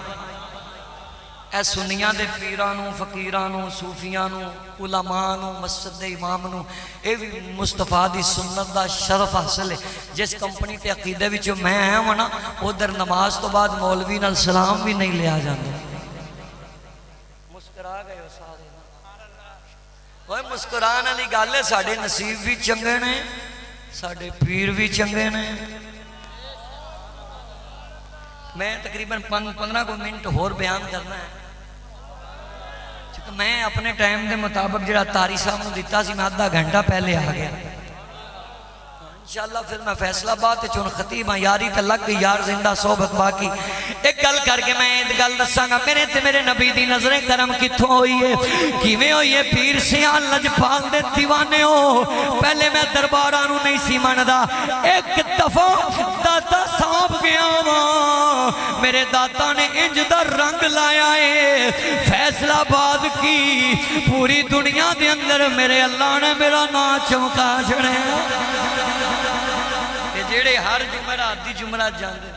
اے سنیاں دے پیرانوں فقیرانوں صوفیانوں علماءوں مسجد دے اماموں اے بھی مصطفیٰ دی سنت دا شرف حاصل ہے جس کمپنی تے عقیدے بھی جو میں ہیں ونا ادھر نماز تو بعد مولوی نال سلام بھی نہیں لیا جاندے مسکرا گئے ہو سارے وہ مسکران علی گالے ساڑے نصیب بھی چنگے نے ساڑے پیر بھی چنگے نے میں تقریباً 15 کو منٹ اور بیان کرنا ہے میں اپنے ٹائم دے مطابق جڑا تاری صاحب نے دیتا سی میں آدھا گھنٹہ پہلے آ گیا انشاءاللہ پھر میں فیصلہ بات چون خطیب ہاں یاری تے لگ گئی یار زندہ صحبت باقی ایک گل کر کے میں ایک گل دساں گا میرے تے میرے نبی دی نظریں کرم کتھوں ہوئی ہے کیویں ہوئی ہے پیر سیال لجپال دے دیوانے ہو پہلے میں دربارانوں نہیں سی مندا ایک دفعہ داتا صاحب گیا وہاں میرے داتا نے انج دا رنگ لایا ہے فیصلہ بات کی پوری دنیا دے اندر میرے اللہ نے میرا نام چمکا چھڑے جیڑے ہر جمعرات دی جمعرات جان دے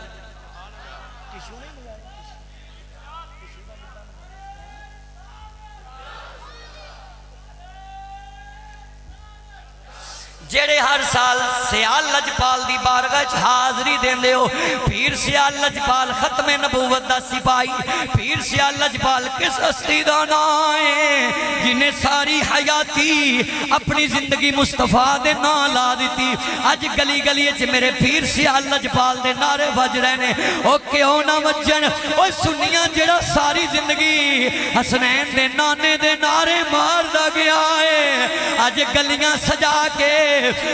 جیڑے ہر سال سیال لجپال دی بارگاہ حاضری دیں دے ہو پیر سیال لجپال ختم نبوت دا سپائی پیر سیال لجپال کس ہستی دا نائیں جنہیں ساری حیاتی اپنی زندگی مصطفیٰ دے نا لا دیتی آج گلی گلی اچھ میرے پیر سیال لجپال دے نعرے بج رہنے او کیوں نہ وجن او سنیاں جڑا ساری زندگی حسنین دے نانے دے نعرے مار دا گیا ہے آج گلیاں سجا کے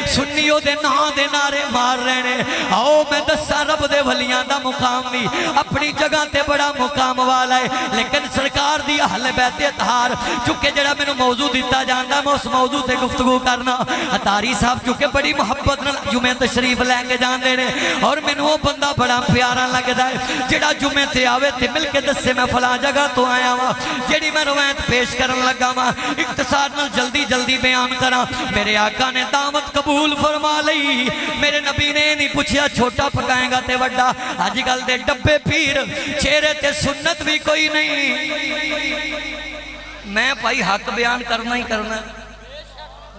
سنیوں دے نا دے نعرے مار رہنے آؤ میں دسا رب دے ولیاں دا مقام بھی اپنی جگہ تے بڑا مقام والا ہے لیکن سرکار دی اہل بیت اطہار چونکہ جڑا میں نے موضوع دیتا جاندہ میں اس موضوع تے گفتگو کرنا تاری صاحب چونکہ بڑی محبت نہ جمعہ تشریف لیں گے جاندے نے اور میں نے وہ بندہ بڑا پیارا لگ ہے جڑا جمعہ تے آوے تے مل کے دس سے میں فلاں جگہ تو آیا ہوا جڑی میں روایت پیش کرن لگا ہوا اختصار نہ جلدی جلدی بیان کرا میرے آقا نے دعوت قبول فرما لئی میرے نبی نے نہیں پوچھیا چھوٹا پکائیں گا تے وڈا آج کل دے ڈبے پیر چہرے تے سنت بھی کوئی نہیں میں بھائی حق بیان کرنا ہی کرنا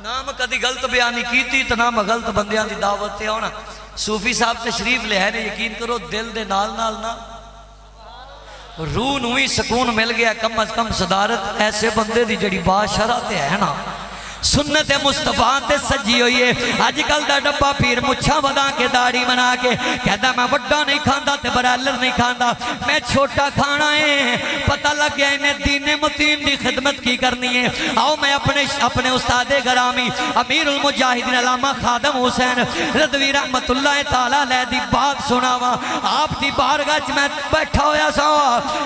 نہ میں کدی غلط بیانی کیتی تو نہ میں غلط بندیاں دی دعوت تے آنا صوفی صاحب تشریف لے ہیں یقین کرو دل دے نال نال نا روح نوی سکون مل گیا کم از کم صدارت ایسے بندے دی جڑی باشرت ہے نا سنت مصطفیٰ تے سجی ہوئی ہے آج کل دا ڈبا پیر مچھا ودا کے داڑھی بنا کے کہتا میں وڈا نہیں کھاندا تے برالر نہیں کھاندا میں چھوٹا کھانا ہے پتہ لگ گیا انہیں دین متین دی خدمت کی کرنی ہے آؤ میں اپنے استاد گرامی امیر المجاہدین علامہ خادم حسین رضوی رحمت اللہ تعالیٰ علیہ دی بات سناوا آپ دی بارگاہ چ میں بیٹھا ہویا سا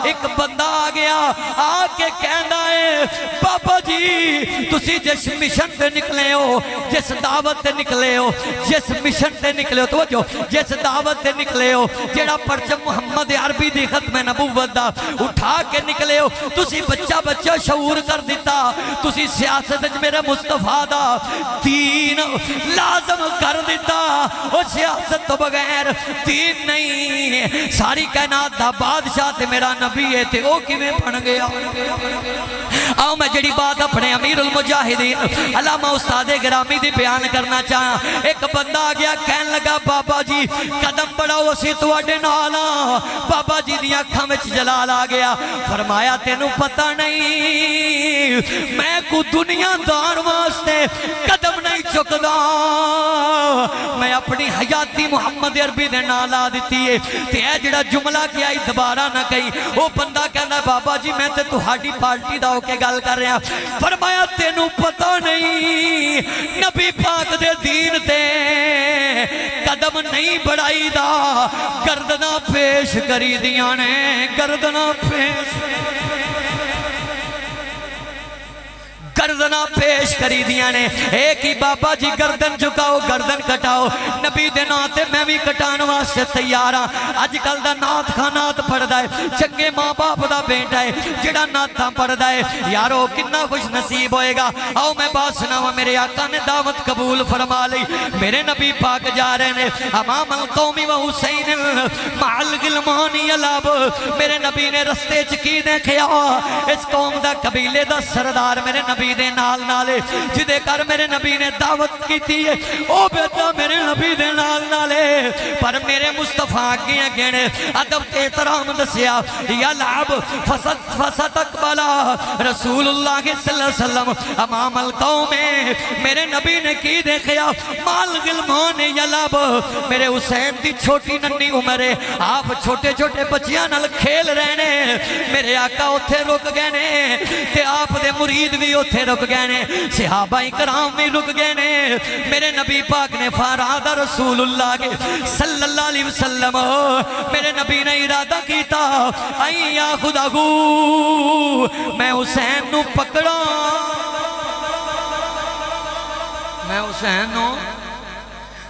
ایک بندہ آ گیا آ کے کہندا ہے بابا جی تسی جس مشن تے نکلے ہو جس دعوت تے نکلے ہو جس مشن تے نکلے ہو توجہ جس دعوت تے نکلے ہو جیڑا پرچم محمد عربی دی ختم نبوت دا اٹھا کے نکلے ہو تسی بچہ شعور کر دیتا تسی سیاست وچ میرے مصطفیٰ دا دین لازم کر دیتا او سیاست تو بغیر دین نہیں ساری کائنات دا بادشاہ تے میرا نبی ہے تے او کیویں بن گیا آؤ میں جڑی بات اپنے امیر المجاہدین علامہ استاد گرامی دی بیان کرنا چاہاں ایک بندہ آ گیا کہن لگا بابا جی قدم بڑھاؤ اسی تواڈے نال بابا جی دی اکھاں وچ جلال آ گیا فرمایا تینوں پتہ نہیں میں کو دنیا دار واسطے قدم نہیں چکدا میں اپنی حیاتی محمد عربی دے نال آ دتی ہے تے اے جڑا جملہ کیا دوبارہ نہ کہیں وہ بندہ کہنا بابا جی میں تے تہاڈی پارٹی دا ہو کے گل کر رہا فرمایا تینوں پتہ نہیں نبی پاک دے دین تے قدم نہیں بڑھائی دا گردنہ پیش کری دیاں نے گردنہ پیش کری دیاں نے ایک ہی بابا جی گردن جھکاؤ گردن کٹاؤ نبی دے ناتے میں بھی کٹان واسطے تیارا آج کل دا نات خانات پڑھ دائے چنگے ماں باپ دا بیٹا ہے جڑا ناتاں پڑھ دائے یارو کتنا خوش نصیب ہوئے گا آؤ میں بات سناوا میرے آقا نے دعوت قبول فرما لی میرے نبی پاک جا رہے ہیں امام القومی و حسین محل غلمانی علاب میرے نبی نے رستے چکی دیکھیا اس قوم دا قبیلے دا سردار میرے نبی دے نال نالے جدے کر میرے نبی نے دعوت کی تھی او بیٹا میرے نبی دے نال نالے پر میرے مصطفیٰ کی اگینے ادب احترام دسیا یا لعب فسط اقبلا رسول اللہ صلی اللہ علیہ وسلم امام القوم میرے نبی نے کی دیکھیا مال غلمان یا لعب میرے حسین دی چھوٹی ننی عمرے آپ چھوٹے چھوٹے بچیاں نال کھیل رہنے میرے آقا اتھے رک گئے نے تے آپ دے مرید بھی اتھے رک گئے نے صحابہ اکرام بھی رک گئے نے میرے نبی پاک نے فرمایا رسول اللہ کے صلی اللہ علیہ وسلم میرے نبی نے ارادہ کیتا ایا خدا گو میں حسین نو پکڑا میں حسین نو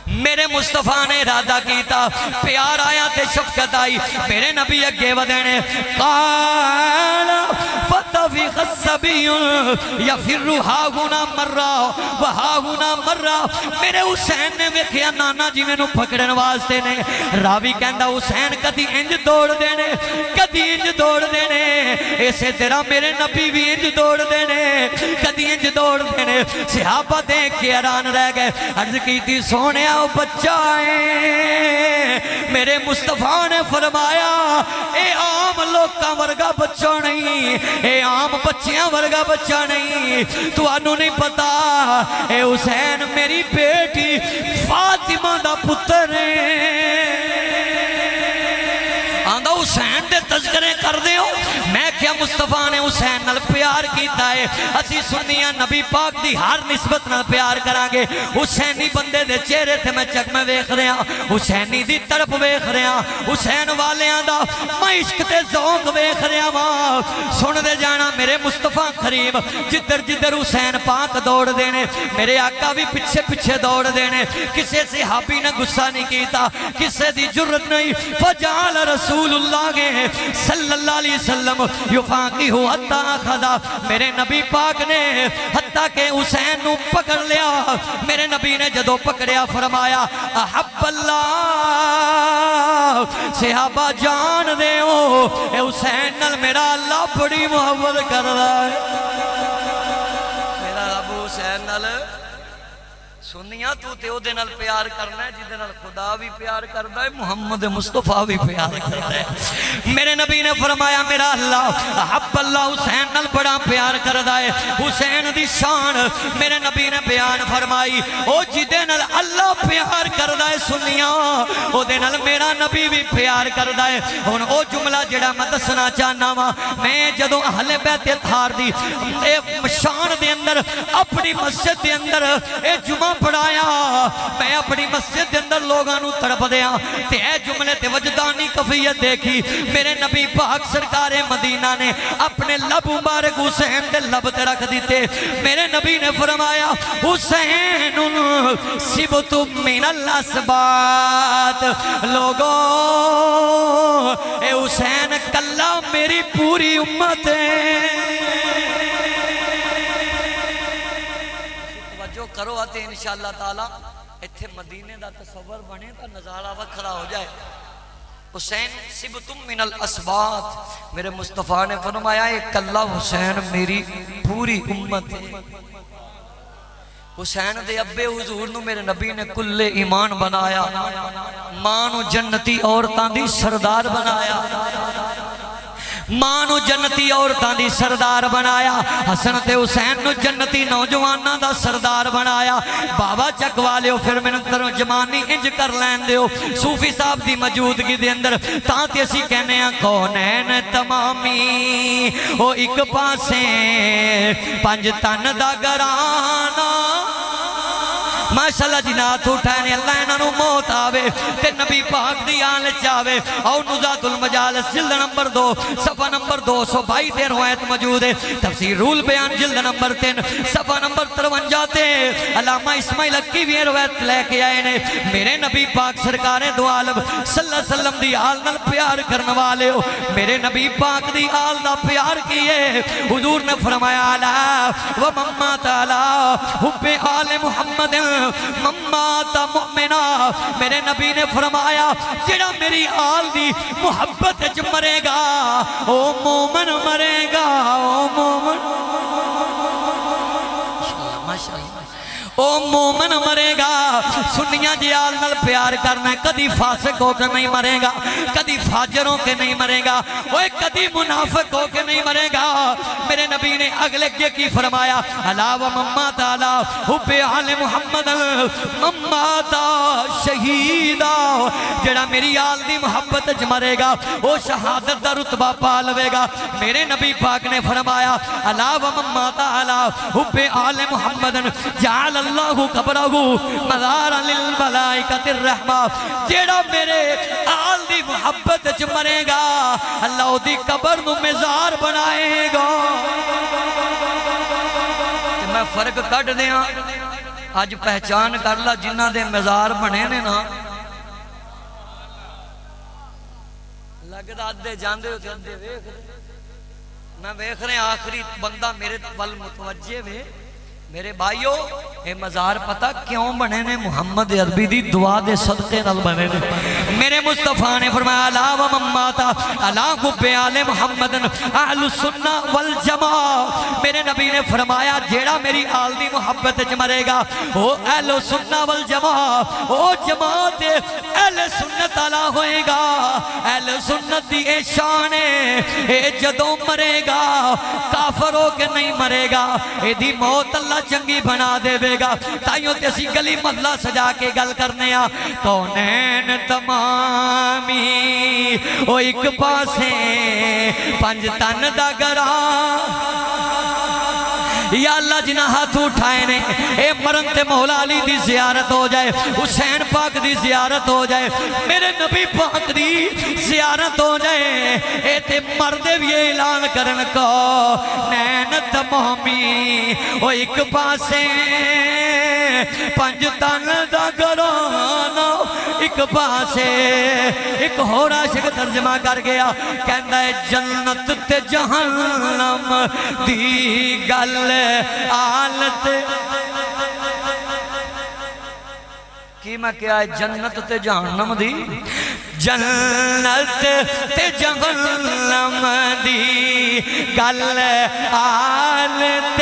میرے مصطفیٰ نے ارادہ کیتا پیار آیا تے شفقت آئی میرے نبی اگے ودینے قال فتفق السبی یفر ہاہونا مرہ وہاہونا مرہ میرے حسین نے ویکھیا نانا جی میں نو پکڑن واسطے نے راوی کہندا حسین کدی انج دوڑ دینے کدی انج دوڑ دینے ایسے تیرا میرے نبی بھی انج دوڑ دینے کدی انج دوڑ دینے صحابہ دیکھ کے حیران رہ گئے عرض کی تھی سونے آؤ بچہ ہے میرے مصطفیٰ نے فرمایا اے عام لوکاں ورگا بچہ نہیں اے عام بچیاں ورگا بچہ نہیں تو انہوں نہیں پتا اے حسین میری بیٹی فاطمہ دا پتر ہے آندھا حسین دے تذکرے کر دے ہو میں کیا مصطفیٰ نے حسین نال پیار کیتا ہے اسی سنیاں نبی پاک دی ہر نسبت نال پیار کرانگے حسینی بندے دے چہرے تھے میں چک میں ویکھ رہے ہیں حسینی دی طرف ویکھ رہے ہیں حسین والیاں دا میں عشق تے ذوق ویکھ رہے ہیں سن دے جانا میرے مصطفیٰ قریب جدر جدر حسین پاک دوڑ دینے میرے آقا بھی پچھے پچھے دوڑ دینے کسے صحابی نے غصہ نہیں کیتا کسے دی جرت نہیں فجعل رسول اللہ کے صلی اللہ علیہ وسلم یفاقی ہو حتی خدا میرے نبی پاک نے حتیٰ کہ حسین نو پکڑ لیا میرے نبی نے جدو پکڑیا فرمایا احب اللہ صحابہ جان دے ہو اے حسین نل میرا اللہ بڑی محبت کر رہا ہے میرا رب حسین نل سنیا تو تے او دے نال پیار کرنا ہے جدے نال خدا بھی پیار کردا ہے محمد مصطفیٰ بھی پیار کردا ہے میرے نبی نے فرمایا میرا اللہ حب اللہ حسین نال بڑا پیار کردا ہے حسین دی شان میرے نبی نے بیان فرمائی او جدے نال اللہ پیار کردا ہے سنیا او دے نال میرا نبی بھی پیار کردا ہے ہن او جملہ جڑا میں دسنا چاہنا وا میں جدوں اہل بیت اطہار دی اے شان دے اندر اپنی مسجد دے اندر اے جمعہ پڑھایا میں اپنی مسجد دے اندر لوگاں نو تڑپ دیا تے اے جملے تے وجدانی کفیت دیکھی میرے نبی پاک سرکار مدینہ نے اپنے لب مبارک حسین دے لب تے رکھ دیتے میرے نبی نے فرمایا حسین سبت من الاسبات لوگوں اے حسین کلا میری پوری امت ہے کرو آتے انشاءاللہ تعالی اتھے مدینے دا تصور بنے تا نظارہ وکھرا ہو جائے حسین سبتم من الاسبات میرے مصطفیٰ نے فرمایا ایک اللہ حسین میری پوری امت ہے حسین دے ابے حضور نو میرے نبی نے کل ایمان بنایا ماں نو جنتی عورتاں دی سردار بنایا ماں نو جنتی عورتاں دی سردار بنایا حسن تے حسین نو جنتی نوجواناں دا سردار بنایا بابا چک والیو پھر میں ترجمانی انج کر لین دیو صوفی صاحب دی موجودگی دے اندر تاں تے اسی کہنے ہیں کونین تمامی او ایک پاسے پنج تن دا گرانا ماشاءاللہ جنات اٹھائنے اللہ انہوں موت آوے تے نبی پاک دی آن چاوے او نزات المجالس جلد نمبر 2 صفحہ نمبر 222 تے روایت موجود ہے تفسیر رول بیان جلد نمبر 3 صفحہ نمبر 53 تے علامہ اسماعیل حقی بھی روایت لے کے آئے نے میرے نبی پاک سرکار دو عالم صلی اللہ علیہ وسلم دی آل نال پیار کرنے والے ہو میرے نبی پاک دی آل دا پیار کیے حضور نے فرمایا علی و ممات علی حب آل محمد ممات مؤمنہ میرے نبی نے فرمایا جڑا میری آل دی محبت وچ مرے گا او مومن مرے گا او مومن ماشاءاللہ او مومن مرے گا سنیاں جی آل نال پیار کرنا ہے کدی فاسق ہو کے نہیں مرے گا کدی فاجر ہو کے نہیں مرے گا اوے کدی منافق ہو کے نہیں مرے گا میرے نبی نے اگلے کی فرمایا علاوہ ممات علا حب آل محمد ممات شہیدہ جڑا میری آل دی محبت وچ مرے گا وہ شہادت دا رتبہ پا لوے گا میرے نبی پاک نے فرمایا علاوہ ممات علا حب آل محمد جعل اللہ قبرہ مزارا للملائکۃ الرحمہ جیڑا میرے آل دی محبت وچ مرے گا اللہ دی قبر نو مزار بنائے گا میں فرق کٹ دیاں آج پہچان کر لا جنہ دے مزار بنے نے نا لگدا دے جاندے ہوتے اندے ویکھ میں ویکھ رہے آخری بندہ میرے ول متوجہ وے میرے بھائیو اے مزار پتہ کیوں بنے نے محمد عربی دی دعا دے صدقے نال بنے نے میرے مصطفیٰ نے فرمایا لا و مماتا علا حب آل محمد اہل السنہ والجماع میرے نبی نے فرمایا جیڑا میری آل دی محبت وچ مرے گا وہ اہل السنہ والجماع وہ جماعت اہل سنت والا ہوئے گا اہل سنت دی اے شان ہے اے جدوں مرے گا کافر ہو کے نہیں مرے گا اے دی موت اللہ چنگی بنا دے بے گا تائیوں تے اسی گلی مدلہ سجا کے گل کرنے آ کونین تمامی او ایک پاسے پنج تن دا گرا یا اللہ جنہ ہاتھ اٹھائے نے اے مرن تے مولا علی دی زیارت ہو جائے حسین پاک دی زیارت ہو جائے میرے نبی پاک دی زیارت ہو جائے اے تے مردے بھی اعلان کرن کو نین تمامی او ایک پاسے پنج تن دا گرانا ایک پاسے ایک ہور عاشق ترجمہ کر گیا کہندا ہے جنت تے جہنم دی گل آلت کی میں کیا ہے جنت تے جہنم دی جنت تے جہنم دی گل آلت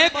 1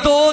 2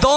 2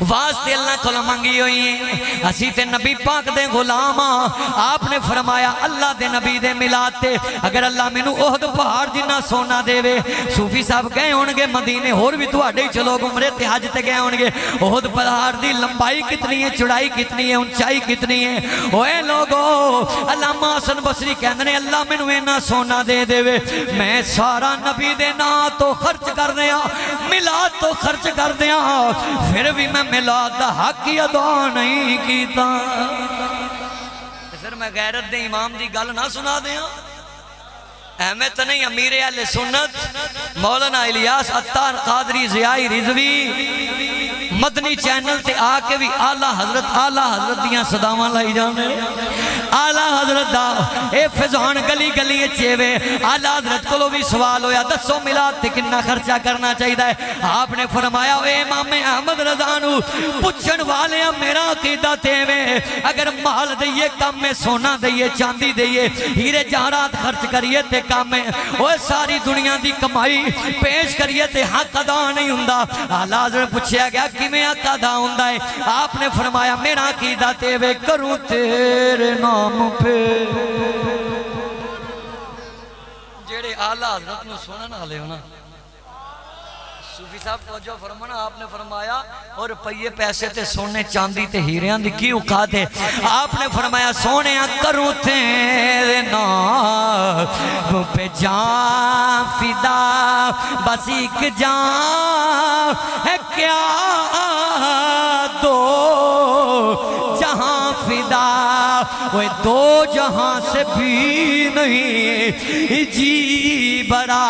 واسطے اللہ کو منگی ہوئی ہیں اسی تے نبی پاک دے غلام آپ نے فرمایا اللہ دے نبی دے ملاد تے اگر اللہ میں نو احد پہاڑ جنہ سونا دے وے صوفی صاحب گئے ہونگے مدینے اور بھی تو اڈے چلو گمرے تے حج تے گئے ہونگے احد پہاڑ دی لمبائی کتنی ہے چڑھائی کتنی ہے اونچائی کتنی ہے اوے لوگو علامہ حسن بصری کہندے اللہ میں نو اینا سونا دے دے وے میں سارا نبی دے نا تو خرچ کر دیا ملاد تو خرچ کر دیا پھر بھی میں ملاد دا حق کی ادا نہیں کیتا پھر میں غیرت دے امام دی گل نہ سنا دیا احمد نہیں امیر اہل سنت مولانا الیاس عطار قادری ضیائی رضوی مدنی چینل تے آکے بھی آلہ حضرت دیاں صداواں لائی جانے آلہ حضرت دا اے فضان گلی گلی چیوے آلہ حضرت کو بھی سوال ہویا دسو ملاد تے کنہ خرچہ کرنا چاہیے ہے آپ نے فرمایا اے امام احمد رضانو پچھن والے میرا عقیدہ تیوے اگر مال دئیے کم میں سونا دئیے چاندی دئیے ہیرے جہرات خرچ کریے تے کام میں وہ ساری دنیا دی کمائی پیش کریے تے حق ادا نہیں ہوندا آلہ حضرت پوچھیا گیا کہ میں حق ادا ہوندا ہے آپ نے فرمایا میرا عقیدہ تیوے کروں تیرے نام پہ جیڑے آلہ حضرت نے سونا نہ لے ہونا صوفی صاحب توجہ فرمانا آپ نے فرمایا اور روپیے پیسے تے سونے چاندی تے ہیریاں دی کی اوقات ہے آپ نے فرمایا سونے کروں تیرے نام پہ جان فدا بس ایک جان ہے کیا دو جہاں فدا وہ دو جہاں سے بھی نہیں جی بڑا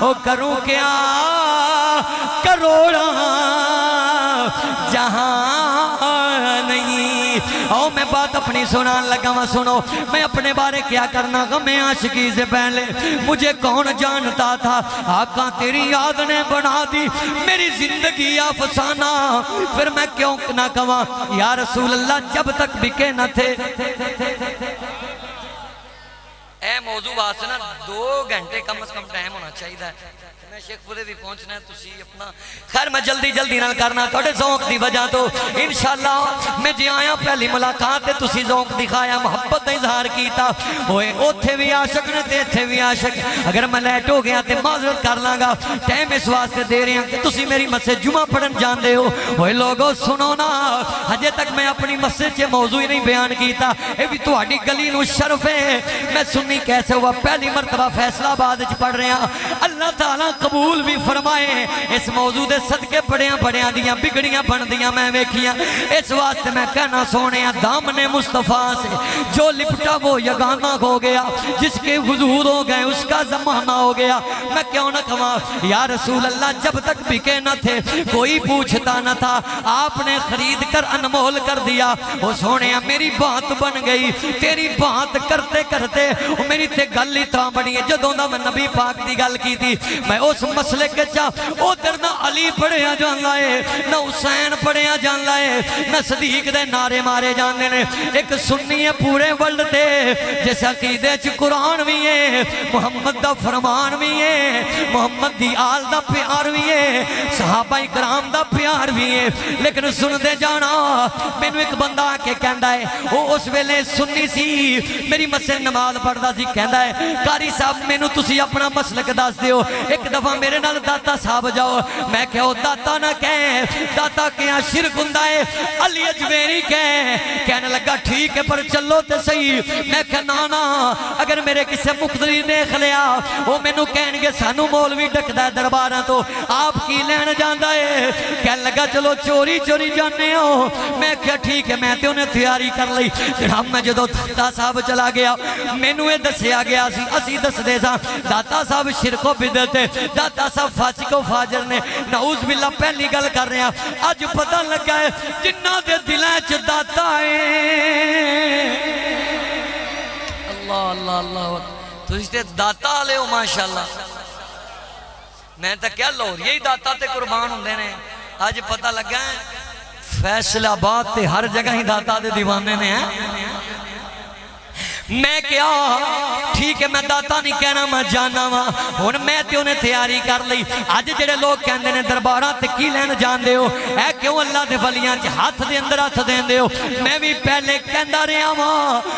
وہ کروں کیا کروڑا جہاں نہیں او میں بات اپنی سنان لگا میں سنو میں اپنے بارے کیا کرنا گا میں عاشقی سے پہلے مجھے کون جانتا تھا آقا تیری یاد نے بنا دی میری زندگی افسانہ پھر میں کیوں نہ کہاں یا رسول اللہ جب تک بکے نہ تھے اے موضوع واسنا 2 گھنٹے کم از کم ٹائم ہونا چاہیے ہے میں شیخ پورے بھی پہنچنا ہے تسی اپنا خیر میں جلدی نہ کرنا توڑے ذوق دی وجہ تو انشاءاللہ میں جی آیا پہلی ملاقات ہے تسی ذوق دکھایا محبت اظہار کیتا ہوئے اوتھے بھی عاشق نے تے تھے بھی عاشق اگر میں لیٹ ہو گیا تے معذرت کر لاں گا ٹائم اس واسطے دے رہے ہیں کہ تسی میری مسجد جمعہ پڑھن جان دے ہو ہوئے لوگوں سنو نا ہجے تک میں اپنی مسجد سے موضوع ہی نہیں بیان کیتا اے بھی تو ہاڑی گلی نو شرف ہے میں سنی کیسے ہوا پہلی مرتبہ فیصلہ آباد پڑھ رہے ہیں اللہ تعالیٰ قبول بھی فرمائے اس موضوع دے صدقے بڑیاں دیاں بگڑیاں بن دیاں میں ویکھیاں اس واسطے میں کہنا سونے دامن مصطفیٰ سے جو لپٹا وہ یگانہ ہو گیا جس کے حضور ہو گئے اس کا زمانہ ہو گیا میں کیوں نہ کہاں یا رسول اللہ جب تک بکے نہ تھے کوئی پوچھتا نہ تھا آپ نے خرید کر انمول کر دیا وہ سونے میری بات بن گئی تیری بات کرتے کرتے میری تے گل ہی تاں بنی ہے جدوں دا میں نبی پاک دی گل کی تھی میں اس مسئلے کے چاہ ادھر نہ علی پڑھیا جان لائے نہ حسین پڑھیا جان لائے نہ صدیق دے نعرے مارے جان نے ایک سنی ہے پورے ورلڈ تے جس عقیدے چ قرآن بھی ہے محمد دا فرمان بھی ہے محمد دی آل دا پیار بھی ہے صحابہ کرام دا پیار بھی ہے لیکن سن دے جانا مینوں ایک بندہ آ کے کہندا ہے وہ اس ویلے سنی سی میری مسجد نماز پڑھدا سی کہندا ہے قاری صاحب مینوں تسی اپنا مسلک دس دیو ایک دفعہ میرے نال داتا صاحب جاؤ میں کہو داتا نہ کہیں داتا کیا شرک ہوندا ہے علی اجمیری کہنے لگا ٹھیک ہے پر چلو تے صحیح میں کہنا نا اگر میرے کسے مقتدی دیکھ لیا وہ مینوں کہن گے سانو مولوی ڈکدا ہے درباراں تو آپ کی لین جاندا ہے کہنے لگا چلو چوری جانے ہو میں کہا ٹھیک ہے میں تے انہیں تیاری کر لئی جناب میں جدو داتا صاحب چلا گیا مینوں یہ دسیا گیا اسی دس دے سا داتا صاحب شرک و بدعت ہے داتا صاحب فاسق و فاجر نے نعوذ باللہ پہلی گل کر رہے ہیں آج پتہ لگا ہے جنہ دے دلیں چ داتا ہے اللہ اللہ اللہ تو اس تے داتا لے ہو ماشاءاللہ میں تا کیا لور یہی داتا تے قربان ہوندے نے آج پتہ لگا ہے فیصل آباد تے ہر جگہ ہی داتا دے دیوانے نے ہیں میں کیا ٹھیک ہے میں داتا نہیں کہنا میں جانا وا ہن میں تے انہیں تیاری کر لئی اج جڑے لوگ کہندے نے درباراں تے کی لین جاندے ہو اے کیوں اللہ دے ولیاں چ ہاتھ دے اندر ہاتھ دیندے ہو میں بھی پہلے کہندا رہیا وا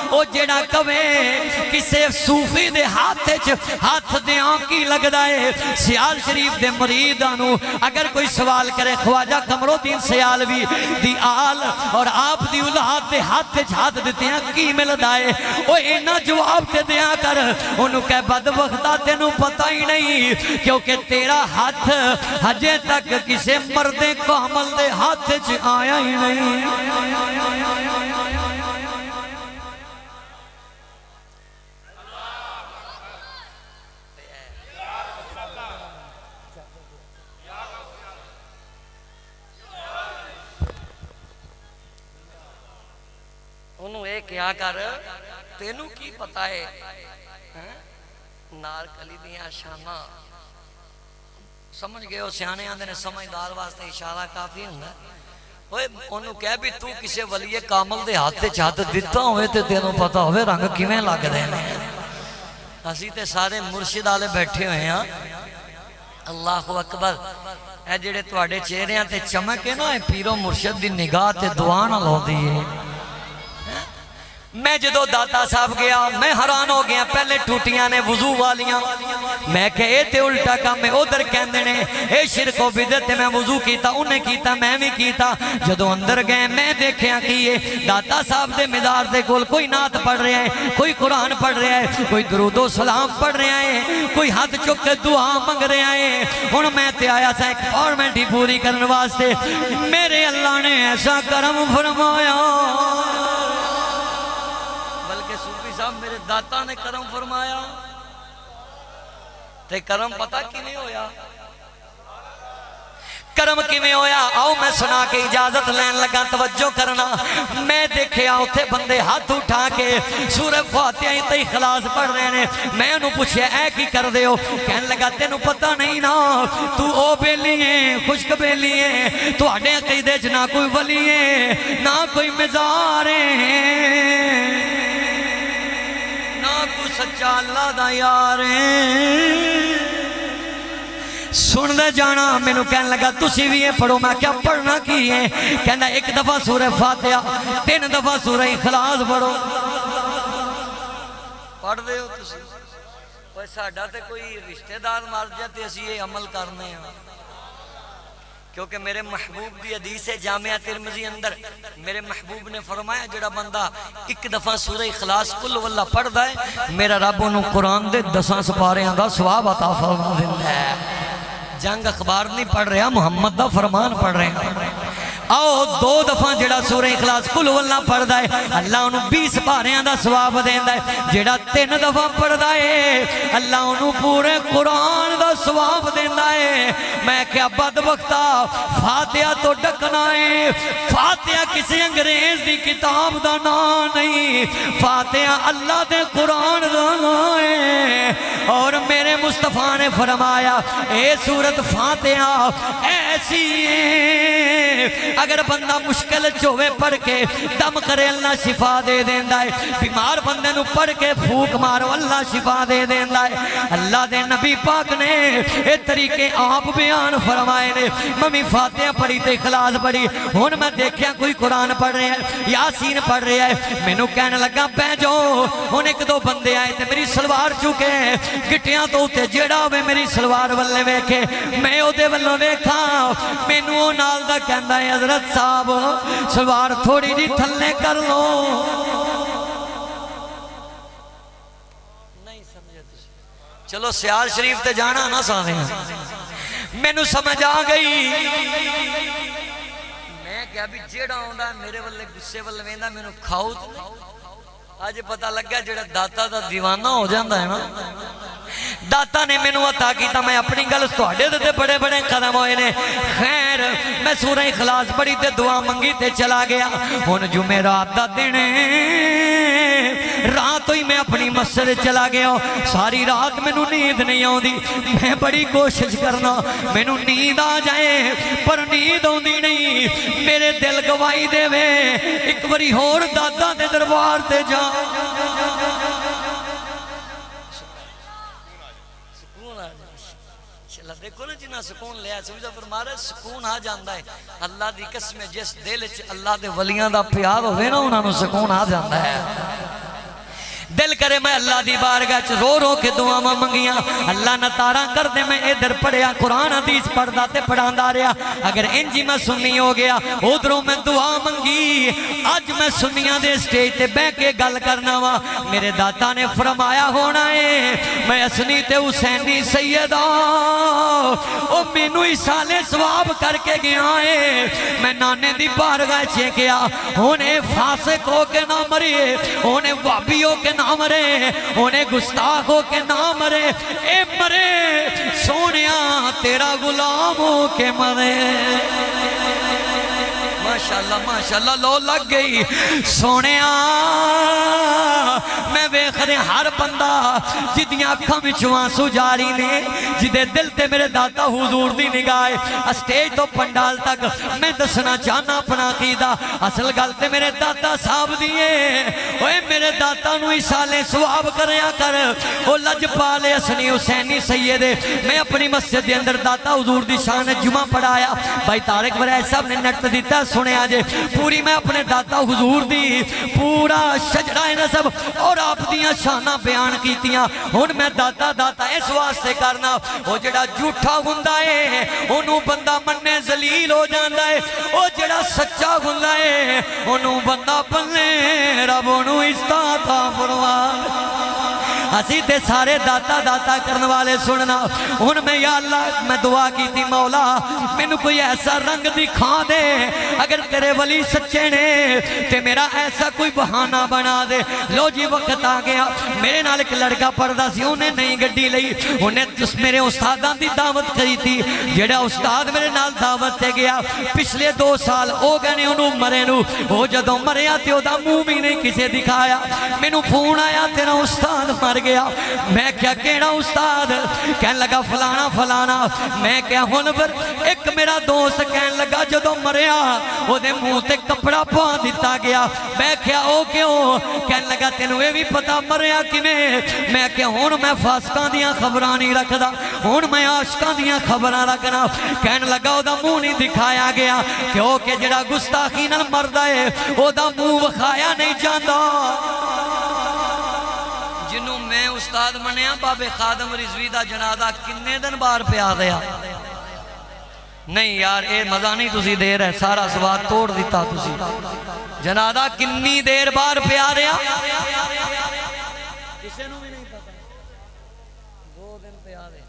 او جڑا کہے کسے صوفی دے ہاتھ وچ ہاتھ دیاں کی لگدا ہے سیال شریف دے مریداں نو اگر کوئی سوال کرے خواجہ قمر الدین سیالوی دی آل اور آپ دی اولاد دے ہاتھ وچ ہاتھ دتیاں کی ملدا ہے او اینا جواب تے دیاں کر انہوں کہ بدبختہ تینوں پتہ ہی نہیں کیونکہ تیرا ہاتھ ہجے تک کسے مردے کامل دے ہاتھ چ آیا ہی نہیں انہوں اے کیا کر تینوں کی پتہ ہے نار کلی دیاں شانہ سمجھ گئے ہو سیانے آندے نے سمجھدار واسطے اشارہ کافی ہوندا انہوں کہہ بھی تو کسے ولی کامل دے ہاتھ چاہت دیتا ہوئے تے تینوں پتہ ہوئے رنگ کیویں لگ دینے اسی تے سارے مرشد آلے بیٹھے ہوئے ہیں اللہ اکبر اے جڑے تواڈے چہریاں تے چمک ہے نا اے پیرو مرشد دی نگاہ تے دعا نال ہوندی ہے میں جدو داتا صاحب گیا میں حیران ہو گیا پہلے ٹوٹیاں نے وضو والیاں میں کہ اے تے الٹا کام میں ادھر کہندے نے اے شرک و بدعت میں وضو کیتا انہیں کیتا میں بھی کیتا جدو اندر گئے میں دیکھیا کہ یہ داتا صاحب دے مزار دے کول کوئی نعت پڑھ رہا ہے کوئی قرآن پڑھ رہا ہے کوئی درود و سلام پڑھ رہا ہے کوئی ہاتھ چک کے دعا منگ رہا ہے ہن میں تے آیا سا ایک فارمیلٹی پوری کرنے واسطے میرے اللہ نے ایسا کرم فرمایا صاحب میرے داتا نے کرم فرمایا تے کرم پتہ کیویں ہویا کرم کیویں ہویا آؤ میں سنا کے اجازت لین لگا توجہ کرنا میں دیکھیا اوتھے بندے ہاتھ اٹھا کے سورہ فاتحہ تے اخلاص پڑھ رہے نے میں انہوں پوچھیا اے کی کر دے ہو کہنے لگا تینوں پتہ نہیں نا تو او بیلی ہے خشک بیلی ہے تو اڈے عقیدے چ نہ کوئی ولی ہے نہ کوئی مزار ہے سچا اللہ دا یار سن دے جانا میں نو کہنے لگا تسی بھی یہ پڑھو میں کیا پڑھنا کی ہے کہنا ایک دفعہ سورہ فاتحہ 3 دفعہ سورہ اخلاص پڑھو پڑھ دے ہو تسی کوئی ساڑھا تے کوئی رشتہ دار مار جاتے اسی یہ عمل کرنے ہیں کیونکہ میرے محبوب دی حدیث جامعہ ترمذی اندر میرے محبوب نے فرمایا جڑا بندہ ایک دفعہ سورہ اخلاص کل واللہ پڑھ دائے میرا رب انہوں قرآن دے 10 سپاریاں دا ثواب عطا فرما دیندا ہے جنگ اخبار نہیں پڑھ رہا محمد دا فرمان پڑھ رہے ہیں آؤ 2 دفعہ جڑا سورہ اخلاص کل واللہ پڑھ دائے اللہ انہوں 20 پاریاں دا ثواب دیندا ہے جڑا 3 دفعہ پڑھ دائے اللہ انہوں پورے قرآن دا ثواب دیندا ہے میں کیا بدبختہ فاتحہ تو ڈکنا ہے فاتحہ کسی انگریز دی کتاب دا نام نہیں فاتحہ اللہ دے قرآن دا نام ہے اور میرے مصطفیٰ نے فرمایا اے سورت فاتحہ ایسی ہے اگر بندہ مشکل چوے پڑھ کے دم کرے اللہ شفا دے دیندا ہے بیمار بندے نو پڑھ کے پھوک مارو اللہ شفا دے دیندا ہے اللہ دے نبی پاک نے اے طریقے آپ بیان فرمائے نے ممی فاتحہ پڑھی تے اخلاص پڑھی ہن میں دیکھیا کوئی قرآن پڑھ رہے ہیں یاسین پڑھ رہے ہیں میں نو کہنے لگا پہ جو ہن 1-2 بندے آئے تے میری سلوار چکے گٹیاں تو تے جیڑا ہوئے میری سلوار والے ویکھے میں او دے والوں ویکھا مینوں او نال دا کہندا ہے حضرت صاحب سلوار تھوڑی جی تھلے کر لو نہیں سمجھے چلو سیال شریف تے جانا نا سارے میں نو سمجھ آ گئی میں کیا بھی جیڑا ہوندا میرے والے گسے والے ویندا مینوں کھاؤ آج پتہ لگ گیا جڑا داتا دا دیوانہ ہو جاندا ہے نا داتا نے مینوں عطا کیتا میں اپنی گل تواڈے تے بڑے بڑے قدم ہوئے نے خیر میں سورہ اخلاص پڑھی تے دعا منگی تے چلا گیا ہن جمعرات دا دن رات ہوئی میں اپنی مسجد چلا گیا ساری رات مینوں نیند نہیں آوندی میں بڑی کوشش کرنا مینوں نیند آ جائے پر نیند آوندی نہیں میرے دل گواہی دے وے ایک باری ہور دادا دے دربار تے جا دیکھو نا جنہ سکون لیا سمجھا فرمارا سکون آ جاندہ ہے اللہ دی قسم جس دل اللہ دے ولیاں دا پیار ہوئے نا انہوں سکون آ جاندہ ہے دل کرے میں اللہ دی بارگاہ چ رو رو کے دعا منگیاں اللہ نتارا کر دے میں ادھر پڑھیا قرآن حدیث پڑھدا تے پڑھاندا رہیا اگر انجی میں سنی ہو گیا ادھروں میں دعا منگی آج میں سنیاں دے سٹیج تے بے کے گل کرنا وا میرے داتا نے فرمایا ہونا ہے میں اسنی تے حسینی سیدہ او مینوں ایسالے ثواب کر کے گیا ہے میں نانے دی بارگاہ چے گیا ہونے فاسق ہو کے نہ مریے ہونے وابی ہو کے نہ مرے انہیں گستاخ ہو کے نہ مرے اے مرے سونیا تیرا غلام ہو کے مرے ماشاءاللہ لو لگ گئی سونیا میں ویکھنے ہر بندہ جدیاں اکھاں وچوں آنسو جاری نے جدے دل تے میرے داتا حضور دی نگاہ اسٹیج تو پنڈال تک میں دسنا چاہنا اپنا عقیدہ اصل گل تے میرے داتا صاحب دیے اوے میرے داتا نو ایسالے ثواب کریا کر او لج پالے اسنی حسینی سیدے میں اپنی مسجد دے اندر داتا حضور دی شان جمعہ پڑھایا بھائی طارق ورائی صاحب نے نٹ دیتا سنے آجے پوری میں اپنے داتا حضور دی پورا شجرہ نسب اور آپ دیاں شانہ بیان کیتیاں ہن میں داتا اس واسطے کرنا وہ جڑا جھوٹا ہوندا ہے انہوں بندہ مننے ذلیل ہو جاندا ہے وہ جڑا سچا ہوندا ہے انہوں بندہ بننے رب انہوں استعطا فرمان ہسی تے سارے داتا کرنے والے سننا ہن میں یا اللہ میں دعا کی تھی مولا میں کوئی ایسا رنگ دکھا دے اگر تیرے ولی سچے نے تے میرا ایسا کوئی بہانہ بنا دے لو جی وقت آ گیا میرے نال ایک لڑکا پڑھدا سی انہیں نئی گڈی لئی انہیں میرے استادان دی دعوت کری تھی جڑا استاد میرے نال دعوت تے گیا پچھلے 2 سال ہو گئے نے انہوں مرے نو وہ جدوں مریا تے او دا منہ بھی نہیں کسے دکھایا مینوں فون آیا تیرا استاد مر گیا میں کیا کہنا استاد کہنے لگا فلانا میں کیا ہون پر ایک میرا دوست کہنے لگا جدو مریا وہ دے منہ تے کپڑا پا دیتا گیا میں کیا او کیوں کہنے لگا تینوے بھی پتا مریا کیویں میں کیا ہون میں فاسقاں دیاں خبراں نہیں رکھدا ہون میں عاشقاں دیاں خبراں رکھنا کہنے لگا او دا منہ نہیں دکھایا گیا کیوں کہ جڑا گستاخی نال مردا ہے او دا منہ وکھایا نہیں جاندا جنوں میں استاد منیا بابے خادم رضوی دا جنازہ کنے دن بار پہ آ گیا نہیں یار اے مزہ نہیں تسی دیر ہے سارا سواد توڑ دیتا تسی جنازہ کنی دیر بار پہ آ رہا کسے نو بھی نہیں پتا 2 دن پہ آ رہے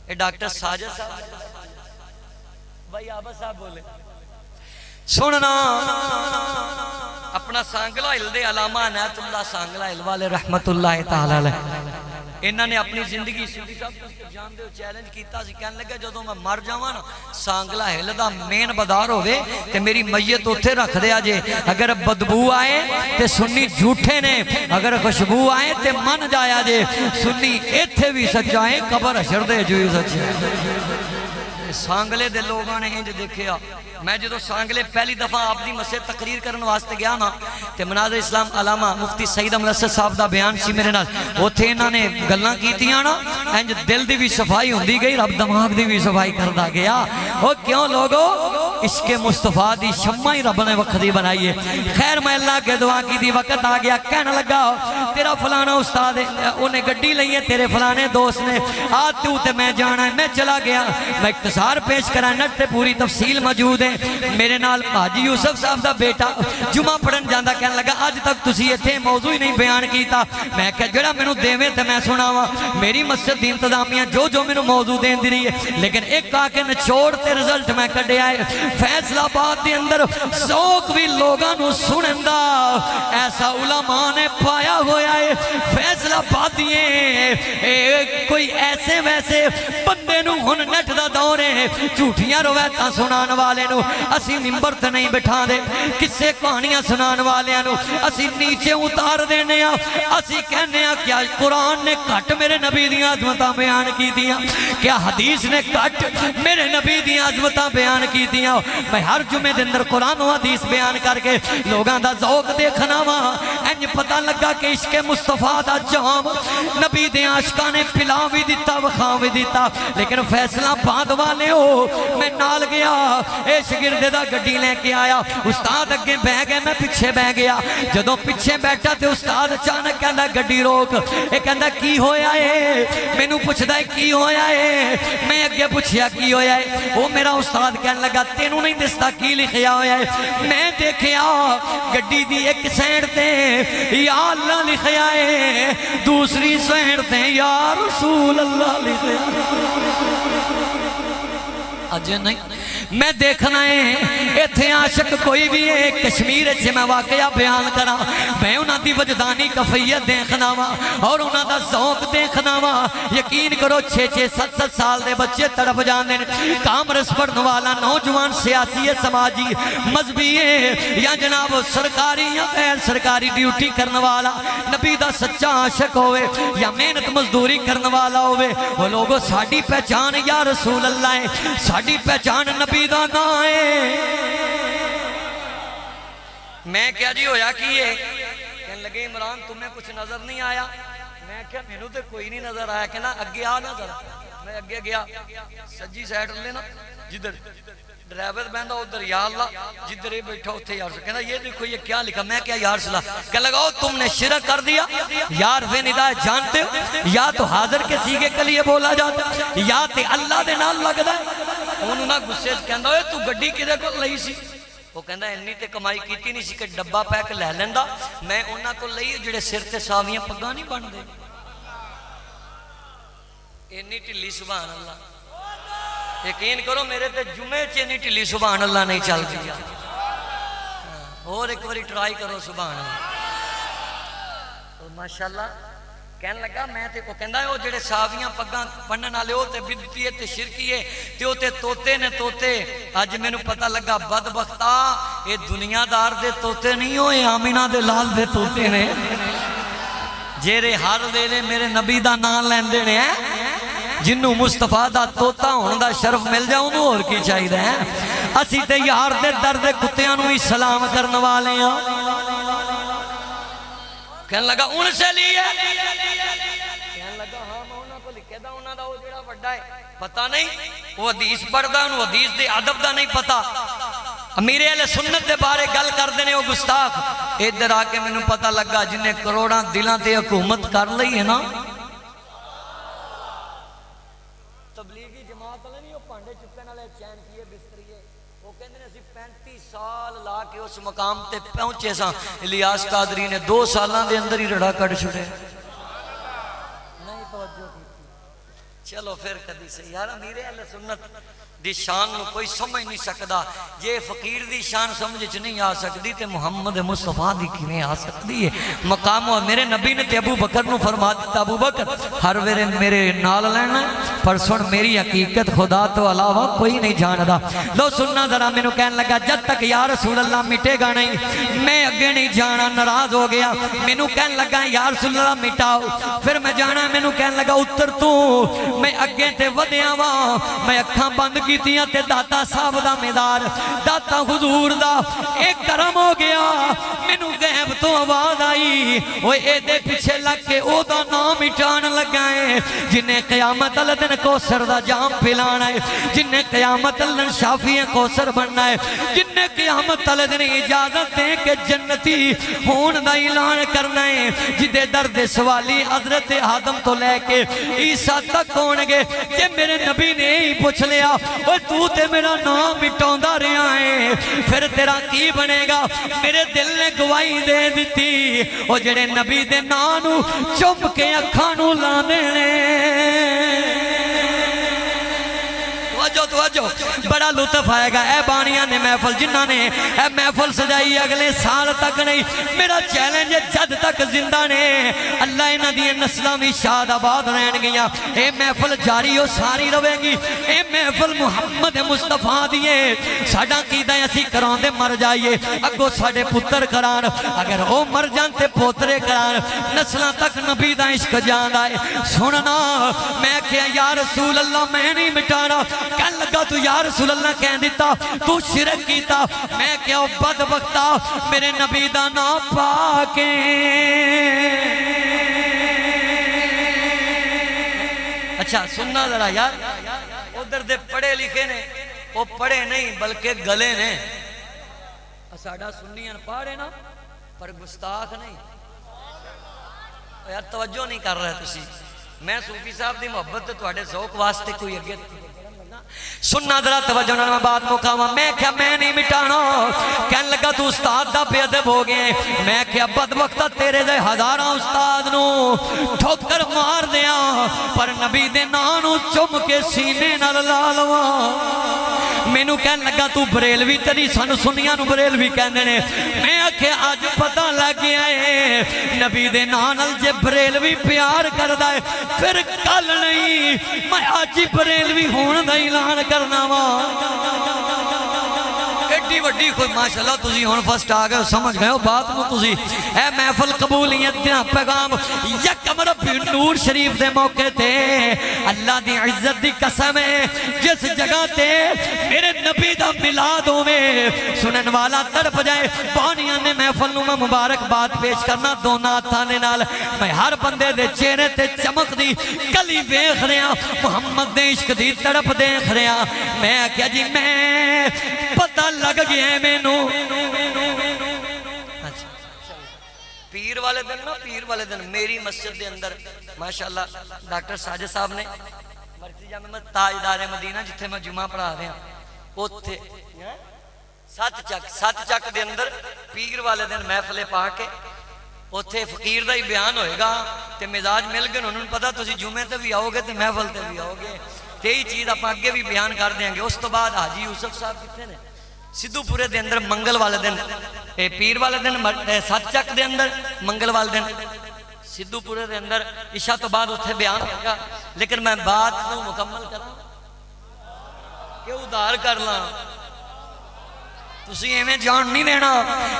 اے ڈاکٹر ساجد صاحب بھائی آبا صاحب بولے سننا اپنا سانگلہ ہلدے علامہ نعت اللہ سانگلہ ہلوالے رحمت اللہ تعالیٰ علیہ انہوں نے اپنی زندگی سیدھی صاحب کو جان دے چیلنج کیتا سی کہنے لگا جدوں میں مر جاواں نا سانگلہ ہلدا مین بدار ہوئے تے میری میت اتھے رکھ دیا جے اگر بدبو آئے تے سنی جھوٹے نے اگر خوشبو آئے تے من جایا جے سنی ایتھے بھی سچائیں قبر حشر دے جو سچے سانگلے دے لوگاں نے انج دیکھیا میں جدو سانگلے پہلی دفعہ آپ دی مسجد تقریر کرنے واسطے گیا نا تے مناظر اسلام علامہ مفتی سعید امرسد صاحب دا بیان سی میرے نال وہ تھے انہوں نے گلنا کی تھی نا انج دل دی بھی صفائی ہوندی گئی رب دماغ دی بھی صفائی کردہ گیا وہ کیوں لوگو عشق مصطفیٰ دی شمع ہی رب نے وقت دی بنائی ہے خیر میں اللہ کے دعا کی دی وقت آ گیا کہنا لگا تیرا فلانا استاد ہے انہیں گڈی لئی ہے تیرے فلانے دوست نے آج تو تے میں جانا ہے میں چلا گیا میں اختصار پیش کرا نٹ تے پوری تفصیل موجود ہے میرے نال حاجی یوسف صاحب دا بیٹا جمعہ پڑھن جاندا کہن لگا اج تک تسی ایتھے موضوع ہی نہیں بیان کیتا میں کہ جڑا مینوں دیویں تے میں سناواں میری مسجد دی انتظامیہ جو مینوں موضوع دین دی رہی ہے لیکن ایک آ کے نچوڑ تے رزلٹ میں کڈیا ہے فیصل آباد دے اندر ذوق بھی لوگاں نو سنن دا ایسا علماء نے پایا ہویا ہے فیصل آبادیے کوئی ایسے ویسے بندے نو ہن نیٹ دا دور ہے جھوٹیاں روایتاں سنان والے نو اسی ممبر تے نہیں بٹھا دے کسے کہانیاں سنان والے نو اسی نیچے اتار دینے اسی کہنے کیا قرآن نے کٹ میرے نبی دیاں عظمتاں بیان کی دیا کیا حدیث نے کٹ میرے نبی دیاں عظمتاں بیان کی دیا میں ہر جمعے دن در قرآن و حدیث بیان کر کے لوگاں دا ذوق دیکھنا وا انج پتہ لگا کہ عشق مصطفیٰ دا جام نبی دے عاشقاں نے پلا بھی دیتا وکھا بھی دیتا لیکن فیصلہ بعد والے ہو میں نال گیا اے شگردے دا گڈی لے کے آیا استاد اگے بہ گئے میں پیچھے بہ گیا جدوں پیچھے بیٹھا تے استاد اچانک کہندا گڈی روک اے کہندا کی ہویا ہے مینوں پوچھدا ہے کی ہویا ہے میں اگے پوچھیا کی ہویا ہے وہ میرا استاد کہن لگا تینوں نہیں دستا کی لکھیا ہویا ہے میں دیکھیا گڈی دی ایک سائیڈ تے یا اللہ لکھیا ہے دوسری سائیڈ تے یا رسول اللہ لکھیا اجے نہیں میں دیکھنا ہے ایتھے عاشق کوئی بھی ہے کشمیر سے میں واقعہ بیان کرا میں انہاں دی وجدانی کفیت دیکھنا وا اور انہاں دا ذوق دیکھنا وا یقین کرو 6-7 سال دے بچے تڑپ جاندے کامرس پڑھن والا نوجوان سیاسی سماجی مذہبی یا جناب سرکاری یا غیر سرکاری ڈیوٹی کرن والا نبی دا سچا عاشق ہوئے یا محنت مزدوری کرن والا ہوئے وہ لوگوں ساڈی پہچان یا رسول اللہ ہے ساڈی پہچان نبی دا نا ہے میں کیا جی ہویا کیے کہنے لگے عمران تمہیں کچھ نظر نہیں آیا میں کیا مینوں تے کوئی نہیں نظر آیا کہنا اگے آ نظر میں اگے گیا سجی سائیڈ لینا جدھر ڈرائیور بہندا ادھر یا اللہ جدھر یہ بیٹھا اتھے یا رسول کہنا یہ دیکھو یہ کیا لکھا میں کیا یا رسول اللہ کہنے لگا تم نے شرک کر دیا یا عرف ندا جانتے ہو یا تو حاضر کے سیگے کے لیے بولا جاتا یا تے اللہ دے نال لگدا ہے انہوں نے غصے سے کہندا ہوئے تو گڈی کدے کو لئی سی وہ کہندا انی تے کمائی کیتی نہیں سی کہ ڈبہ پیک لے لیندا میں انہاں کو لئی جڑے سر تے ساویاں پگاں نہیں بن دے انی ٹلی سبحان اللہ یقین کرو میرے تے جمعے چ انی ٹلی سبحان اللہ نہیں چل دی اور ایک باری ٹرائی کرو سبحان اللہ ماشاءاللہ کہنے لگا میں تے کو کہندا ہے وہ جڑے ساویاں پگاں پنن والے او تے بدتی ہے تے شرکی ہے تے او تے توتے نے توتے اج مینوں پتہ لگا بدبختا اے دنیا دار دے توتے نہیں ہوئے آمینہ دے لال دے توتے نے جیرے ہر ویلے میرے نبی دا نام لیندے نے جنوں مصطفیٰ دا توتا ہون دا شرف مل جاؤں نو اور کی چاہیے ہے اسی تے یار دے درد کتیاں نو ہی سلام کرنے والے ہیں کہنے لگا ان سے لیے کہنے لگا ہاں میں انہاں کو لکھے دا انہاں دا وہ جڑا وڈا ہے پتہ نہیں وہ حدیث پڑھ دا انہوں حدیث دے عدب دا نہیں پتہ امیر اہل سنت دے بارے گل کر دینے وہ گستاخ ادھر آ کے میں پتہ لگا جنہیں کروڑاں دلاں تے حکومت کر لئی ہے نا تبلیغی جماعت والے نہیں وہ پانڈے چکن والے چین کیے بستری ہے وہ کہندے نے اسی 35 سال لا کے اس مقام تے پہنچے ساں الیاس قادری نے 2 سالاں دے اندر ہی رڑا کٹ چھڑے نہیں توجہ کی چلو پھر کدی سے یار امیر اہل سنت دی شان نو کوئی سمجھ نہیں سکدا جے فقیر دی شان سمجھ چ نہیں آ سکدی تے محمد مصطفیٰ دی کیویں آ سکدی ہے مقام میرے نبی نے تے ابو بکر نو فرما دیتا ابو بکر ہر ویلے میرے نال لینا پر سن میری حقیقت خدا تو علاوہ کوئی نہیں جاندا لو سننا ذرا مینوں کہن لگا جب تک یا رسول اللہ مٹے گا نہیں میں اگے نہیں جانا ناراض ہو گیا مینوں کہن لگا یا رسول اللہ مٹاؤ پھر میں جانا مینوں کہن لگا اتر تو میں اگے تے ودیاں وا میں اکھاں بند کیتیاں تے داتا صاحب دا میدار داتا حضور دا ایک کرم ہو گیا مینوں غیب تو آواز آئی وہ اے دے پیچھے لگ کے او دا نام مٹان لگا ہے جنہیں قیامت اللہ دن کوثر دا جام پلانا ہے جنہیں قیامت اللہ شافی کوثر بننا ہے جنہیں قیامت اللہ دن اجازت دیں کہ جنتی ہون دا اعلان کرنا ہے جدے درد سوالی حضرت آدم تو لے کے عیسیٰ تک ہونگے کہ میرے نبی نے ہی پوچھ لیا اور تو تے میرا نام مٹاؤں دا رہا ہے پھر تیرا کی بنے گا میرے دل نے گواہی دے دیتی اور جڑے نبی دے نانو چپ کے اکھانو لانے توجہ بڑا لطف آئے گا اے بانیاں نے محفل جنہاں نے اے محفل سجائی اگلے سال تک نہیں میرا چیلنج جد تک زندہ نے اللہ انہاں دی نسلاں بھی شاد آباد رہن گیا اے محفل جاری ہو ساری روے گی اے محفل محمد مصطفیٰ دیے ساڑھا قیدہ اسی کران دے مر جائیے اگو ساڑھے پتر کران اگر او مر جان تے پوترے کران نسلاں تک نبی دا عشق جان آئے سننا میں کہا یا رسول اللہ میں نہیں مٹانا کہنے لگا تو یا رسول اللہ کہہ دیتا تو شرک کیتا میں کیا بد وقتا میرے نبی دا نام پاکے اچھا سننا ذرا یار ادھر دے پڑھے لکھے نے وہ پڑھے نہیں بلکہ گلے نے ساڑھا سنیاں پاڑے نا پر گستاخ نہیں یار توجہ نہیں کر رہے تسی میں صوفی صاحب دی محبت تو اڑے ذوق واسطے کوئی اگے سننا ذرا توجہ نہ میں بات مکاواں میں کیا میں نہیں مٹانا کہنے لگا تو استاد دا بے ادب ہو گئے میں کیا بد وقتا تیرے دے ہزاراں استاد نو ٹھوکر مار دیا پر نبی دے نانو چم کے سینے نال لا لواں مینوں کہنے لگا تو بریلوی تری سانو سنیاں نو بریلوی کہندے نے میں آکھیا اج پتہ لگ گیا ہے نبی دے نام نال جے بریلوی پیار کردا ہے پھر کل نہیں میں اج بریلوی ہون دا اعلان کرنا وا ایڈی وڈی کوئی ماشاءاللہ تسی ہن فرسٹ آ گئے سمجھ گئے ہو بات نو تسی اے محفل قبولیت دا پیغام یکم ربی نور شریف دے موقع تے اللہ دی عزت دی قسم ہے جس جگہ تے میرے نبی دا میلاد ہوے سنن والا تڑپ جائے بانیاں نے محفل نو میں مبارک بات پیش کرنا دو نعتاں دے نال میں ہر بندے دے چہرے تے چمک دی کلی ویکھ رہا محمد دے عشق دی تڑپ دیکھ رہا میں کیا جی میں پتہ لگ گیا ہے میں نو پیر والے دن نا پیر والے دن میری مسجد دے اندر ماشاءاللہ ڈاکٹر ساجد صاحب نے مرکزی جامع تاجدار مدینہ جتھے میں جمعہ پڑھا رہا اوتھے سات چک دے اندر پیر والے دن محفل پا کے اوتھے فقیر دا ہی بیان ہوئے گا تے مزاج مل گئے انہوں نے پتا تسی جمعے تے بھی آؤ گے تے محفل تے بھی آؤ گے تے ہی چیز آپ آگے بھی بیان کر دیں گے اس تو بعد حاجی یوسف صاحب کتنے نے سدھو پورے دے اندر منگل والے دن پیر والے دن سات چک دے اندر منگل والے دن سدھو پورے دے اندر عشاء تو بعد اتھے بیان ہوگا لیکن میں بات کو مکمل کروں کہ ادھار کر لاں تسی ایویں جان نہیں دینا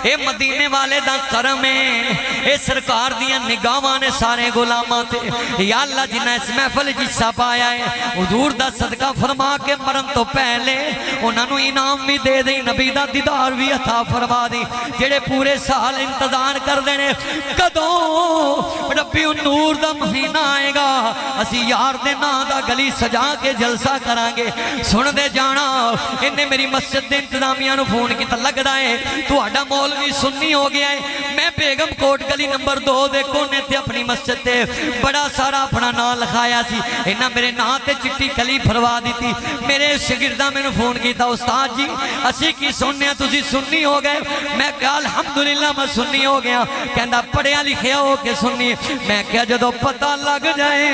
اے مدینے والے دا کرم ہے اے سرکار دیاں نگاہاں نے سارے غلاماں تے یا اللہ جنہیں اس محفل جسا پایا ہے حضور دا صدقہ فرما کے مرن تو پہلے انہاں نو انعام بھی دے دیں نبی دا دیدار بھی عطا فرما دی جڑے پورے سال انتظار کر دینے کدوں ربی نور دا مہینہ آئے گا اسی یار دے نا دا گلی سجا کے جلسہ کرانگے سن دے جانا انہیں میری مسجد دے انتظامیہ نو فون کی لگ رہا ہے تو آڈا مولوی سنی ہو گیا ہے میں بیگم کوٹ گلی نمبر 2 دے کونے تے اپنی مسجد تے بڑا سارا اپنا نام لکھایا سی انہاں میرے نام تے چٹی کلی پھروا دی تھی میرے شاگرداں میں نے فون کی تھا استاد جی اسی کی سننے تسی سنی ہو گئے میں کہا الحمدللہ میں سنی ہو گیا کہندہ پڑھیا لکھیا ہو کے سنی میں کہا جدو پتہ لگ جائے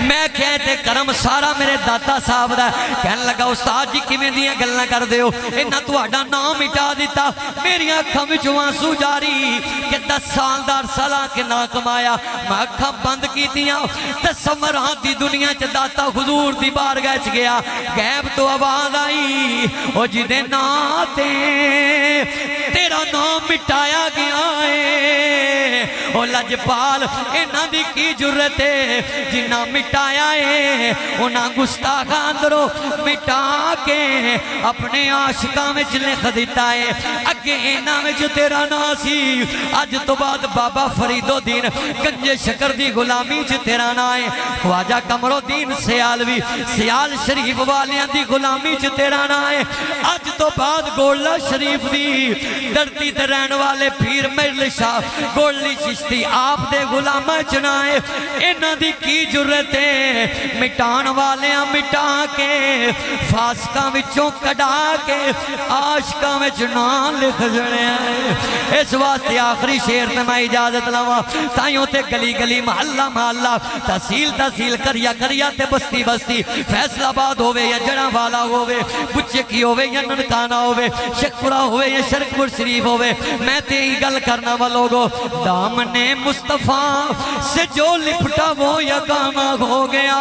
میں کہتے کرم سارا میرے داتا صاحب دا کہنے لگا استاد جی کیویں دیاں گلاں کر دیو انہاں تہاڈا نام مٹا دیتا میری اکھاں وچوں آنسو جاری کہ 10 سال دا عرصہ لا کے نہ کمایا میں اکھاں بند کیتیاں تے سمرات دی دنیا چ داتا حضور دی بارگاہ وچ گیا غیب تو آواز آئی او جدے نام تے تیرا نام مٹایا گیا ہے او لجپال انہاں دی کی جرت ہے جنہاں مٹایا ہے انہاں گستاخاں اندروں مٹا کے اپنے عاشقاں وچ لکھ دیتا ہے اگے انہاں وچ تیرا نام سی اج تو بعد بابا فرید الدین گنج شکر دی غلامی چ تیرا نام ہے خواجہ قمر الدین سیالوی سیال شریف والیاں دی غلامی چ تیرا نام ہے اج تو بعد گولڑا شریف دی دھرتی تے رہن والے پیر مرل شاہ گولڑی چشتی آپ دے غلامہ چنا ہے انہاں دی کی جرت ہے مٹان والیاں مٹا کے فاسقاں وچوں کڈا کے عاشقاں وچ نام لکھ جڑے ہیں اس واسطے آخری شعر تے میں اجازت لواں تائیوں تے گلی گلی محلہ محلہ تحصیل تحصیل کریا کریا تے بستی بستی فیصل آباد ہوئے یا جڑاں والا ہوئے بچے کی ہوئے یا ننکانا ہوئے شکپورہ ہوئے یا شرکپور شریف ہوئے میں تے ہی گل کرنا والوگو دامن مصطفیٰ سے جو لپٹا وہ یکام ہو گیا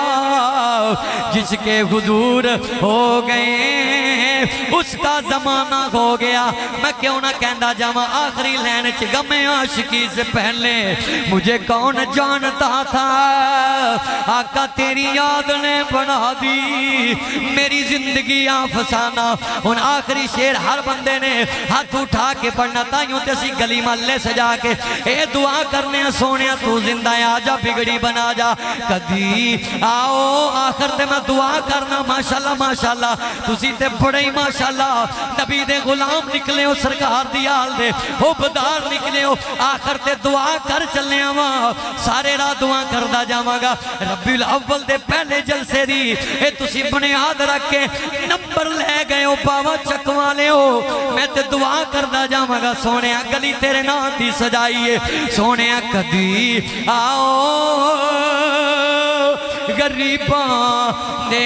جس کے حضور ہو گئے اس کا زمانہ ہو گیا میں کیوں نہ کہندا جاواں آخری لین چ غم عاشقی سے پہلے مجھے کون جانتا تھا آقا تیری یاد نے بنا دی میری زندگی افسانہ ان آخری شعر ہر بندے نے ہاتھ اٹھا کے پڑھنا تائیوں تیسی گلی محلے سجا کے اے دعا کرنے سونے تو زندہ آجا بگڑی بنا جا کدی آؤ آخر تے میں دعا کرنا ماشاءاللہ ماشاءاللہ تسی تے بڑے ہی ماشاءاللہ نبی دے غلام نکلے ہو سرکار دی آل دے ہو بدار نکلے ہو آخر تے دعا کر چلنے آواں سارے راہ دعا کردہ جاواں گا ربی الاول دے پہلے جلسے دی اے تسی بنیاد رکھ کے نمبر لے گئے ہو پاوا چکوالے ہو میں تے دعا کردہ جاواں گا سونے گلی تیرے نام دی سجائیے سونے کدی آؤ غریباں دے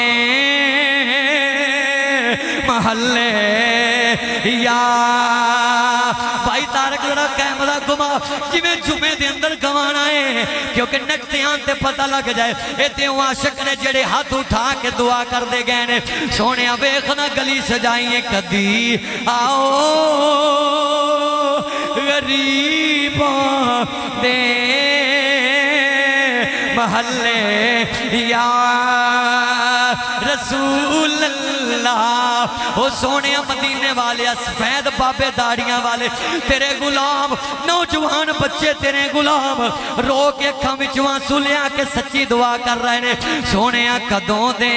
محلے یا بھائی تارک ذرا کیمرہ گما جی میں جمعے دے اندر گوانا ہے کیونکہ نکتیاں تے پتہ لگ جائے اے تیوں عاشق نے جڑے ہاتھ اٹھا کے دعا کر دے گئے نے سونے بیخنا گلی سجائیے کدی آؤ غریباں دے محلے یا رسول اللہ وہ سونے مدینے والے سفید بابے داڑیاں والے تیرے غلام نوجوان بچے تیرے غلام رو کے کھمچواں سلیا کے سچی دعا کر رہے نے سونے کدوں دے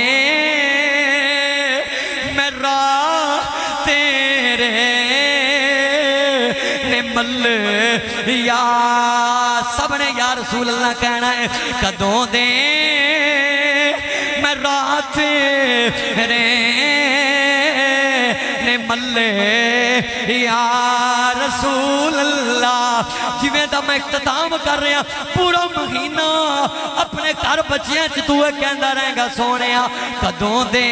میں راہ تیرے مل یا سب نے یا رسول اللہ کہنا ہے کدوں دے میں رات رے نے ملے یا رسول اللہ جویں دا میں اختتام کر رہا پورا مہینہ اپنے گھر بچیاں چتوے کہندا رہے گا سونے کدوں دے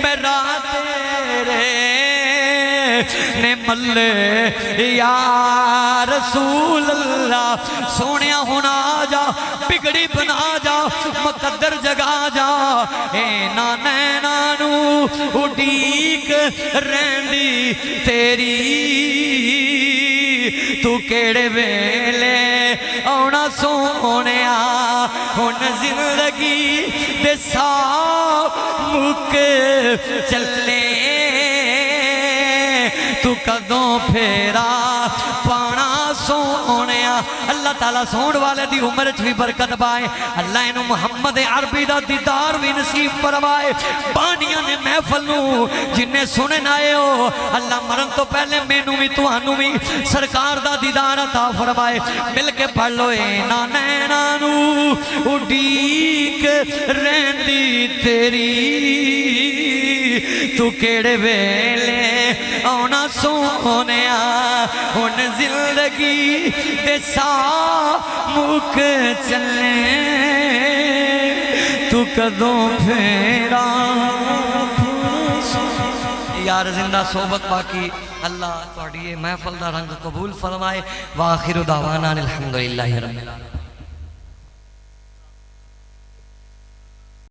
میں رات رے نے ملے یا رسول اللہ سونیا ہونا آجا بگڑی بنا جا مقدر جگا جا اے نانو اڈیک رہندی تیری تو کیڑے ویلے اونا سونیا ہن زندگی دے ساتھ مک چلے تو کدوں پھیرا پانا سونیا اللہ تعالیٰ سون والے دی عمر چوی برکت پائے اللہ انہوں محمد عربی دا دیدار بھی نصیب فرمائے بانیاں نے محفل نو جنہیں سنن آئے ہو اللہ مرن تو پہلے مینوں بھی توانوں بھی سرکار دا دیدار عطا فرمائے مل کے پڑھ لو اے نانو اڈیک رہندی تیری تو کیڑے ویلے اونا سونیا ہن زندگی دے ساتھ مک چلے تو کدوں پھیرا یار زندہ صحبت باقی اللہ توڑیے محفل دا رنگ قبول فرمائے وآخر دعوانا الحمدللہ رب العالمین